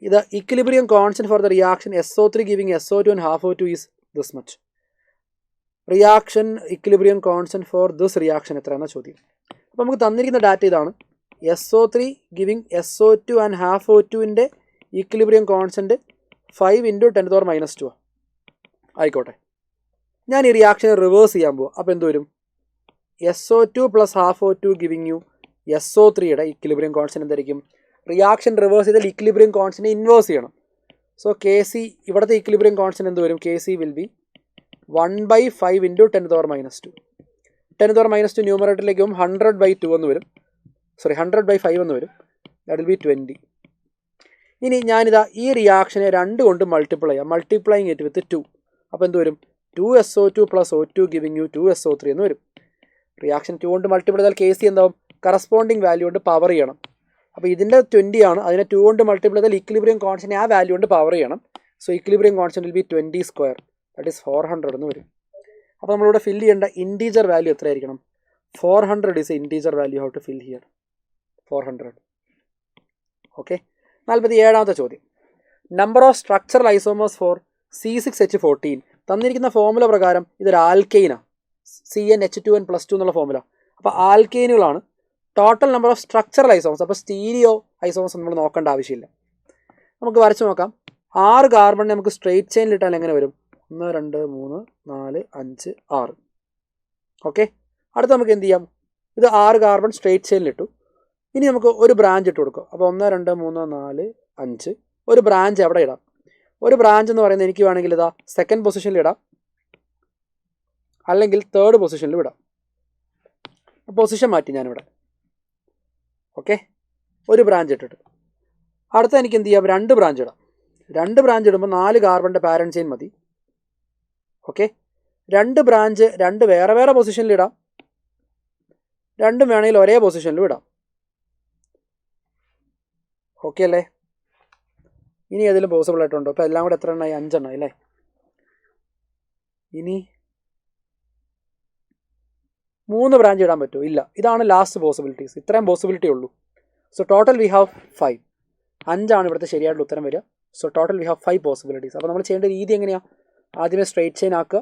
ഇത് equilibrium constant for the reaction SO3 giving SO2 and half O2 is this much. Reaction equilibrium constant for this reaction എത്രയെന്ന ചോദ്യം. അപ്പോൾ നമുക്ക് തന്നിരിക്കുന്ന ഡാറ്റ ഇതാണ്. SO3 giving SO2 and half O2ൻ്റെ ഇക്വിലിബ്രിയം കോൺസ്റ്റന്റ് 5 × 10⁻². ആയിക്കോട്ടെ, ഞാൻ ഈ റിയാക്ഷനെ റിവേഴ്സ് ചെയ്യാൻ പോകും. അപ്പോൾ എന്ത് വരും? SO2 + half O2 giving you SO3യുടെ ഇക്വിലിബ്രിയം കോൺസ്റ്റന്റ് എന്തായിരിക്കും? റിയാക്ഷൻ റിവേഴ്സ് ചെയ്താൽ ഇക്വിലിബ്രിയം കോൺസ്റ്റന്റ് ഇൻവേഴ്സ് ചെയ്യണം. സോ KC ഇവിടുത്തെ ഇക്വിലിബ്രിയം കോൺസ്റ്റന്റ് എന്ത് വരും? KC will be 1/5 × 10⁻². 10⁻² ന്യൂമറേറ്ററിലേക്ക് പോകും 100/2 എന്ന് വരും. 100/5 എന്ന് വരും. That will be 20. ഇനി ഞാനിതാ ഈ റിയാക്ഷനെ 2 കൊണ്ട് മൾട്ടിപ്ലൈ ചെയ്യാം. Multiplying it with 2. അപ്പോൾ എന്ത് വരും? 2SO2 + O2 giving U 2SO3 എന്ന് വരും. റിയാക്ഷൻ 2 കൊണ്ട് മൾട്ടിപ്ലൈ ചെയ്താൽ KC എന്താവും? കറസ്പോണ്ടിങ് വാല്യൂ കൊണ്ട് പവർ ചെയ്യണം. അപ്പോൾ ഇതിൻ്റെ 20 ആണ്, അതിനെ 2 കൊണ്ട് മൾട്ടിപ്ലൈ ചെയ്താൽ ഇക്വിലിബ്രിയം കോൺസ്റ്റന്റ് ആ വാല്യൂ കൊണ്ട് പവർ ചെയ്യണം. So equilibrium constant will be 20², that is 400 എന്ന് വരും. അപ്പോൾ നമ്മളിവിടെ ഫില്ല് ചെയ്യേണ്ട ഇൻറ്റീജർ വാല്യൂ എത്രയായിരിക്കണം? 400 is a integer value. How to fill here? 400. Okay. 47ാമത്തെ ചോദ്യം. Number of structural isomers for C6H14. തന്നിരിക്കുന്ന ഫോമുല പ്രകാരം ഇതൊരു ആൽക്കെയിനാണ്. CnH2n+2 എന്നുള്ള ഫോമുല. അപ്പോൾ ആൽക്കെയിനുകളാണ്. Total number of structural isomers, അപ്പോൾ സ്റ്റീരിയോ ഐസോമേഴ്സ് നമ്മൾ നോക്കേണ്ട ആവശ്യമില്ല. നമുക്ക് വരച്ച് നോക്കാം. 6 കാർബണിനെ നമുക്ക് സ്ട്രെയിറ്റ് ചെയിനിൽ ഇട്ടാൽ എങ്ങനെ വരും? 1 2 3 4 5 6. ഓക്കെ. അടുത്ത് നമുക്ക് എന്ത് ചെയ്യാം? ഇത് 6 കാർബൺ സ്ട്രെയിറ്റ് ചെയിനിലിട്ടു. ഇനി നമുക്ക് ഒരു ബ്രാഞ്ച് ഇട്ട് കൊടുക്കും. അപ്പോൾ 1 2 3 4 5 ഒരു ബ്രാഞ്ച് എവിടെ ഇടാം? ഒരു ബ്രാഞ്ച് എന്ന് പറയുന്നത് എനിക്ക് വേണമെങ്കിൽ ഇതാ സെക്കൻഡ് പൊസിഷനിൽ ഇടാം, അല്ലെങ്കിൽ തേർഡ് പൊസിഷനിൽ വിടാം. പൊസിഷൻ മാറ്റി ഞാനിവിടെ. ഓക്കെ, ഒരു ബ്രാഞ്ച് ഇട്ടിട്ട് അടുത്ത എനിക്ക് എന്ത് ചെയ്യാം? 2 ബ്രാഞ്ച് ഇടാം. 2 ബ്രാഞ്ച് ഇടുമ്പോൾ 4 കാർബണിൻ്റെ പാരന്റ് ചെയിൻ മതി. ഓക്കെ, 2 ബ്രാഞ്ച് 2 വേറെ വേറെ പൊസിഷനിൽ ഇടാം, 2 വേണമെങ്കിൽ ഒരേ പൊസിഷനിലും ഇടാം. ഓക്കെ അല്ലേ? ഇനി ഏതെങ്കിലും പോസിബിൾ ആയിട്ടുണ്ടോ? അപ്പോൾ എല്ലാം കൂടെ എത്ര എണ്ണമായി? 5 എണ്ണമായി അല്ലേ? ഇനി 3 ബ്രാഞ്ച് ഇടാൻ പറ്റുമോ? ഇല്ല. ഇതാണ് ലാസ്റ്റ് പോസിബിലിറ്റീസ്. ഇത്രയും പോസിബിലിറ്റി ഉള്ളൂ. So total we have 5. 5 ഇവിടുത്തെ ശരിയായിട്ടുള്ള ഉത്തരം വരിക. So total we have 5 possibilities. അപ്പോൾ നമ്മൾ ചെയ്യേണ്ട രീതി എങ്ങനെയാണ്? ആദ്യമേ സ്ട്രെയിറ്റ് ചെയിൻ ആക്കുക,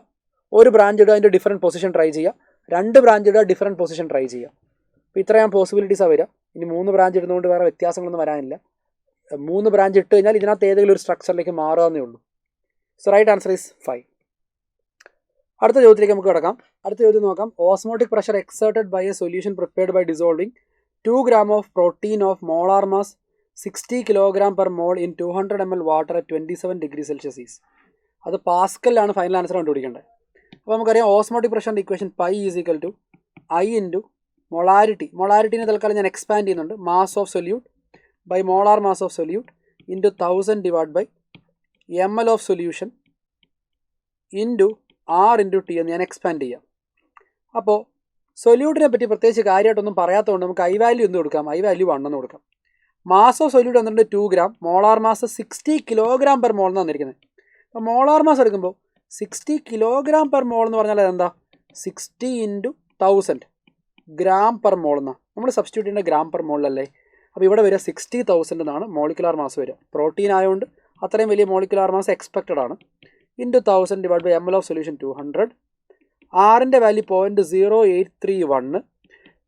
ഒരു ബ്രാഞ്ച് ഇടുക, അതിൻ്റെ ഡിഫറെൻറ്റ് പൊസിഷൻ ട്രൈ ചെയ്യുക, 2 ബ്രാഞ്ച് ഇടുക, ഡിഫറെൻറ്റ് പൊസിഷൻ ട്രൈ ചെയ്യുക. അപ്പോൾ ഇത്രയും പോസിബിലിറ്റീസാണ് വരിക. ഇനി 3 ബ്രാഞ്ച് ഇടുന്നതുകൊണ്ട് വേറെ വ്യത്യാസങ്ങളൊന്നും വരാനില്ല. 3 ബ്രാഞ്ച് ഇട്ട് കഴിഞ്ഞാൽ ഇതിനകത്ത് ഏതെങ്കിലും ഒരു സ്ട്രക്ചറിലേക്ക് മാറാവുന്നേ ഉള്ളൂ. So right answer is 5. അടുത്ത ചോദ്യത്തിലേക്ക് നമുക്ക് കിടക്കാം. അടുത്ത ചോദ്യം നോക്കാം. Osmotic pressure exerted by a solution prepared by dissolving 2 gram of protein of molar mass 60 kg/mol in 200 ml water at 27 degrees Celsius is. അത് പാസ്കലിലാണ് ഫൈനൽ ആൻസർ കണ്ടുപിടിക്കേണ്ടത്. അപ്പോൾ നമുക്കറിയാം ഓസ്മോട്ടിക് പ്രഷറിൻ്റെ equation pi is equal to I into molarity. മൊളാരിറ്റിനെ തൽക്കാലം ഞാൻ expand ചെയ്യുന്നുണ്ട്. Mass of solute by molar mass of solute into 1000 divide by ml of solution into R into T എന്ന് ഞാൻ എക്സ്പാൻഡ് ചെയ്യാം. അപ്പോൾ സൊല്യൂട്ടിനെ പറ്റി പ്രത്യേകിച്ച് കാര്യമായിട്ടൊന്നും പറയാത്തതുകൊണ്ട് നമുക്ക് ഐ വാല്യൂ എന്ത് കൊടുക്കാം? ഐ വാല്യൂ 1 എന്ന് കൊടുക്കാം. മാസ് ഓഫ് സൊല്യൂട്ട് വന്നിട്ട് 2 gram, മോളാർ മാസ് 60 kg/mol എന്ന് വന്നിരിക്കുന്നത്. അപ്പോൾ മോളാർ മാസ് എടുക്കുമ്പോൾ 60 kg/mol എന്ന് പറഞ്ഞാൽ അതെന്താ? 60 × 1000 gram/mol എന്നാണ് നമ്മൾ സബ്സ്റ്റിറ്റ്യൂട്ട് ചെയ്യേണ്ട gram/mol അല്ലേ? അപ്പോൾ ഇവിടെ വരിക 60,000 എന്നാണ് മോളിക്കുലാർ മാസ് വരിക. പ്രോട്ടീൻ ആയതുകൊണ്ട് അത്രയും വലിയ മോളിക്കുലാർ മാസ് എക്സ്പെക്റ്റഡ് ആണ്. Into 1000 divide by ml of solution 200. ആറിൻ്റെ വാല്യൂ 0.0831.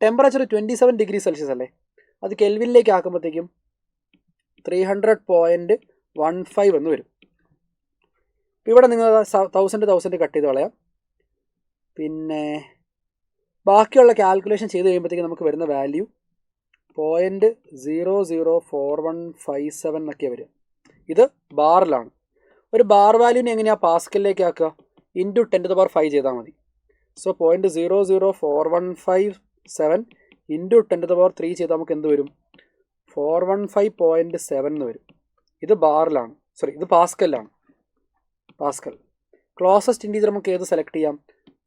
ടെമ്പറേച്ചർ 27 degrees Celsius അല്ലേ? അത് കെൽവിനിലേക്ക് ആക്കുമ്പോഴത്തേക്കും 300.15 എന്ന് വരും. ഇവിടെ നിങ്ങൾ 1000 കട്ട് ചെയ്ത് കളയാം. പിന്നെ ബാക്കിയുള്ള കാൽക്കുലേഷൻ ചെയ്ത് കഴിയുമ്പോഴത്തേക്കും നമുക്ക് വരുന്ന വാല്യൂ 0.004157 എന്നൊക്കെ വരും. ഇത് ബാറിലാണ്. ഒരു ബാർ വാല്യൂവിനെ എങ്ങനെയാണ് പാസ്കലിലേക്ക് ആക്കുക? ഇൻറ്റു 10⁵ ചെയ്താൽ മതി. സോ 0.00417 ഇൻറ്റു 10⁵ ചെയ്താൽ നമുക്ക് എന്ത് വരും? 415.7 എന്ന് വരും. ഇത് ബാറിലാണ്, സോറി ഇത് പാസ്കലിലാണ്. പാസ്കൽ ക്ലോസസ്റ്റ് ഇൻറ്റീജർ നമുക്ക് ഏത് സെലക്ട് ചെയ്യാം?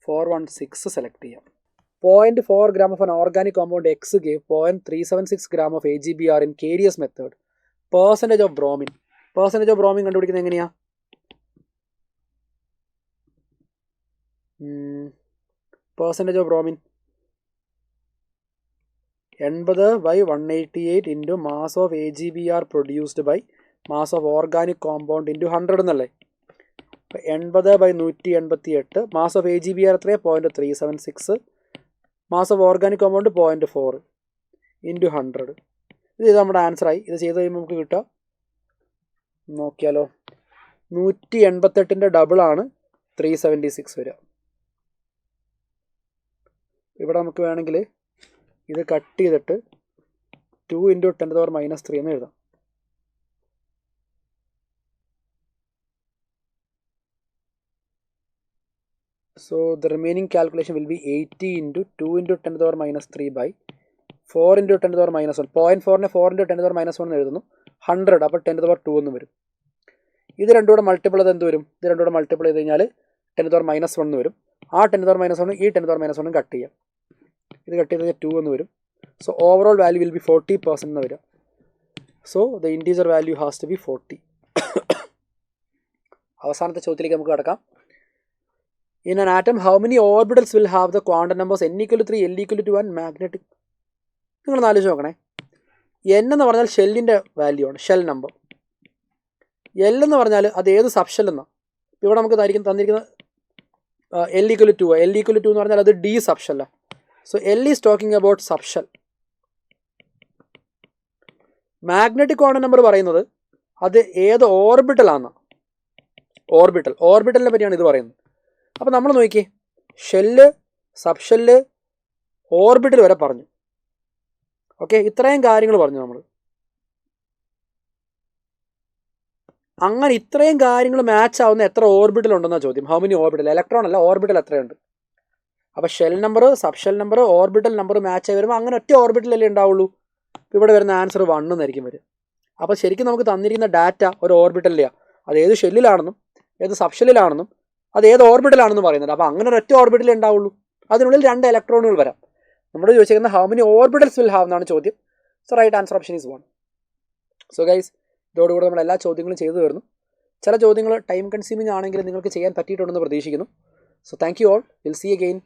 416 സെലക്ട് ചെയ്യാം. 0.4 gram of an organic compound X gave 0.376 gram of AgBr in Carius method. Percentage of bromine. Percentage of bromine കണ്ടുപിടിക്കുന്നത് എങ്ങനെയാ? Percentage of bromine 80/188 into mass of AgBr produced by mass of organic compound into 100 എന്നല്ലേ? 80/188 mass of AgBr എത്രയാ? 0.376. mass of organic compound 0.4 into 100. ഇത് നമ്മുടെ ആൻസറായി. ഇത് ചെയ്ത് കഴിയുമ്പോൾ നമുക്ക് കിട്ടുക, നോക്കിയാലോ, 188ൻ്റെ ഡബിളാണ് 376 വരിക. ഇവിടെ നമുക്ക് വേണമെങ്കിൽ ഇത് കട്ട് ചെയ്തിട്ട് 2 × 10⁻³ എന്ന് എഴുതാം. So the remaining calculation will be 80 into 2 × 10⁻³ by 4 × 10⁻1. 0.4നെ 4 × 10⁻1 എന്ന് എഴുതുന്നു. 100 അപ്പോൾ 10⁻2 എന്ന് വരും. ഇത് രണ്ടും കൂടെ മൾട്ടിപ്പിൾ ചെയ്ത് എന്ത് വരും? ഇത് രണ്ടും കൂടെ മൾട്ടിപ്പിൾ ചെയ്ത് കഴിഞ്ഞാൽ 10⁻1 എന്ന് വരും. ആ 10⁻1 ഈ 10⁻1 കട്ട് ചെയ്യാം. ഇത് കട്ട് ചെയ്ത് കഴിഞ്ഞാൽ 2 എന്ന് വരും. So overall value will be 40% എന്ന് വരിക. So the integer value has to be 40. അവസാനത്തെ ചോദ്യത്തിലേക്ക് നമുക്ക് കടക്കാം. In an atom, how many orbitals will have the quantum numbers n = 3, l = 2 and magnetic? നിങ്ങളൊന്ന് ആലോചിച്ച് നോക്കണേ. n എന്ന് പറഞ്ഞാൽ ഷെല്ലിൻ്റെ വാല്യൂ ആണ്, ഷെൽ നമ്പർ. l എന്ന് പറഞ്ഞാൽ അത് ഏത് സബ്ഷെൽ എന്നാണ്. ഇവിടെ നമുക്ക് തന്നിരിക്കുന്ന l = 2. l = 2 എന്ന് പറഞ്ഞാൽ അത് ഡി സബ്ഷെല്ല. So l is talking about subshell. Magnetic quantum number പറയുന്നത് അത് ഏത് ഓർബിറ്റലാണെന്ന്. ഓർബിറ്റലിനെ പറ്റിയാണ് ഇത് പറയുന്നത്. അപ്പോൾ നമ്മൾ നോക്കിയേ, ഷെല്ല്, സബ്ഷെല്ല്, ഓർബിറ്റൽ വരെ പറഞ്ഞു. ഓക്കെ, ഇത്രയും കാര്യങ്ങൾ പറഞ്ഞു നമ്മൾ. അങ്ങനെ ഇത്രയും കാര്യങ്ങൾ മാച്ച് ആവുന്ന എത്ര ഓർബിറ്റൽ ഉണ്ടെന്നാണ് ചോദ്യം. How many orbital? ഇലക്ട്രോൺ അല്ല, ഓർബിറ്റൽ എത്രയുണ്ട്. അപ്പോൾ shell number, subshell number, orbital number match ആയി വരുമ്പോൾ അങ്ങനെ ഒറ്റ ഓർബിറ്റലല്ലേ ഉണ്ടാവുള്ളൂ. ഇവിടെ വരുന്ന ആൻസർ 1 എന്നായിരിക്കും വരിക. അപ്പോൾ ശരിക്കും നമുക്ക് തന്നിരിക്കുന്ന ഡാറ്റ ഒരു ഓർബിറ്റലിലെയാണ്. അത് ഏത് ഷെല്ലിലാണെന്നും ഏത് സബ്ഷെല്ലിലാണെന്നും അത് ഏത് ഓർബിറ്റലാണെന്ന് പറയുന്നത്. അപ്പോൾ അങ്ങനെ ഒരൊറ്റ ഓർബിറ്റലേ ഉണ്ടാവുള്ളൂ. അതിനുള്ളിൽ 2 ഇലക്ട്രോണുകൾ വരാം. നമ്മുടെ ചോദിച്ചിരിക്കുന്ന how many orbitals will have എന്നാണ് ചോദ്യം. So right answer option is 1. So guys, ഇതോടുകൂടി നമ്മൾ എല്ലാ ചോദ്യങ്ങളും ചെയ്തു വരുന്നു. ചില ചോദ്യങ്ങൾ ടൈം കൺസ്യൂമിംഗ് ആണെങ്കിൽ നിങ്ങൾക്ക് ചെയ്യാൻ പറ്റിയിട്ടുണ്ടെന്ന് പ്രതീക്ഷിക്കുന്നു. So thank you all. Will see again.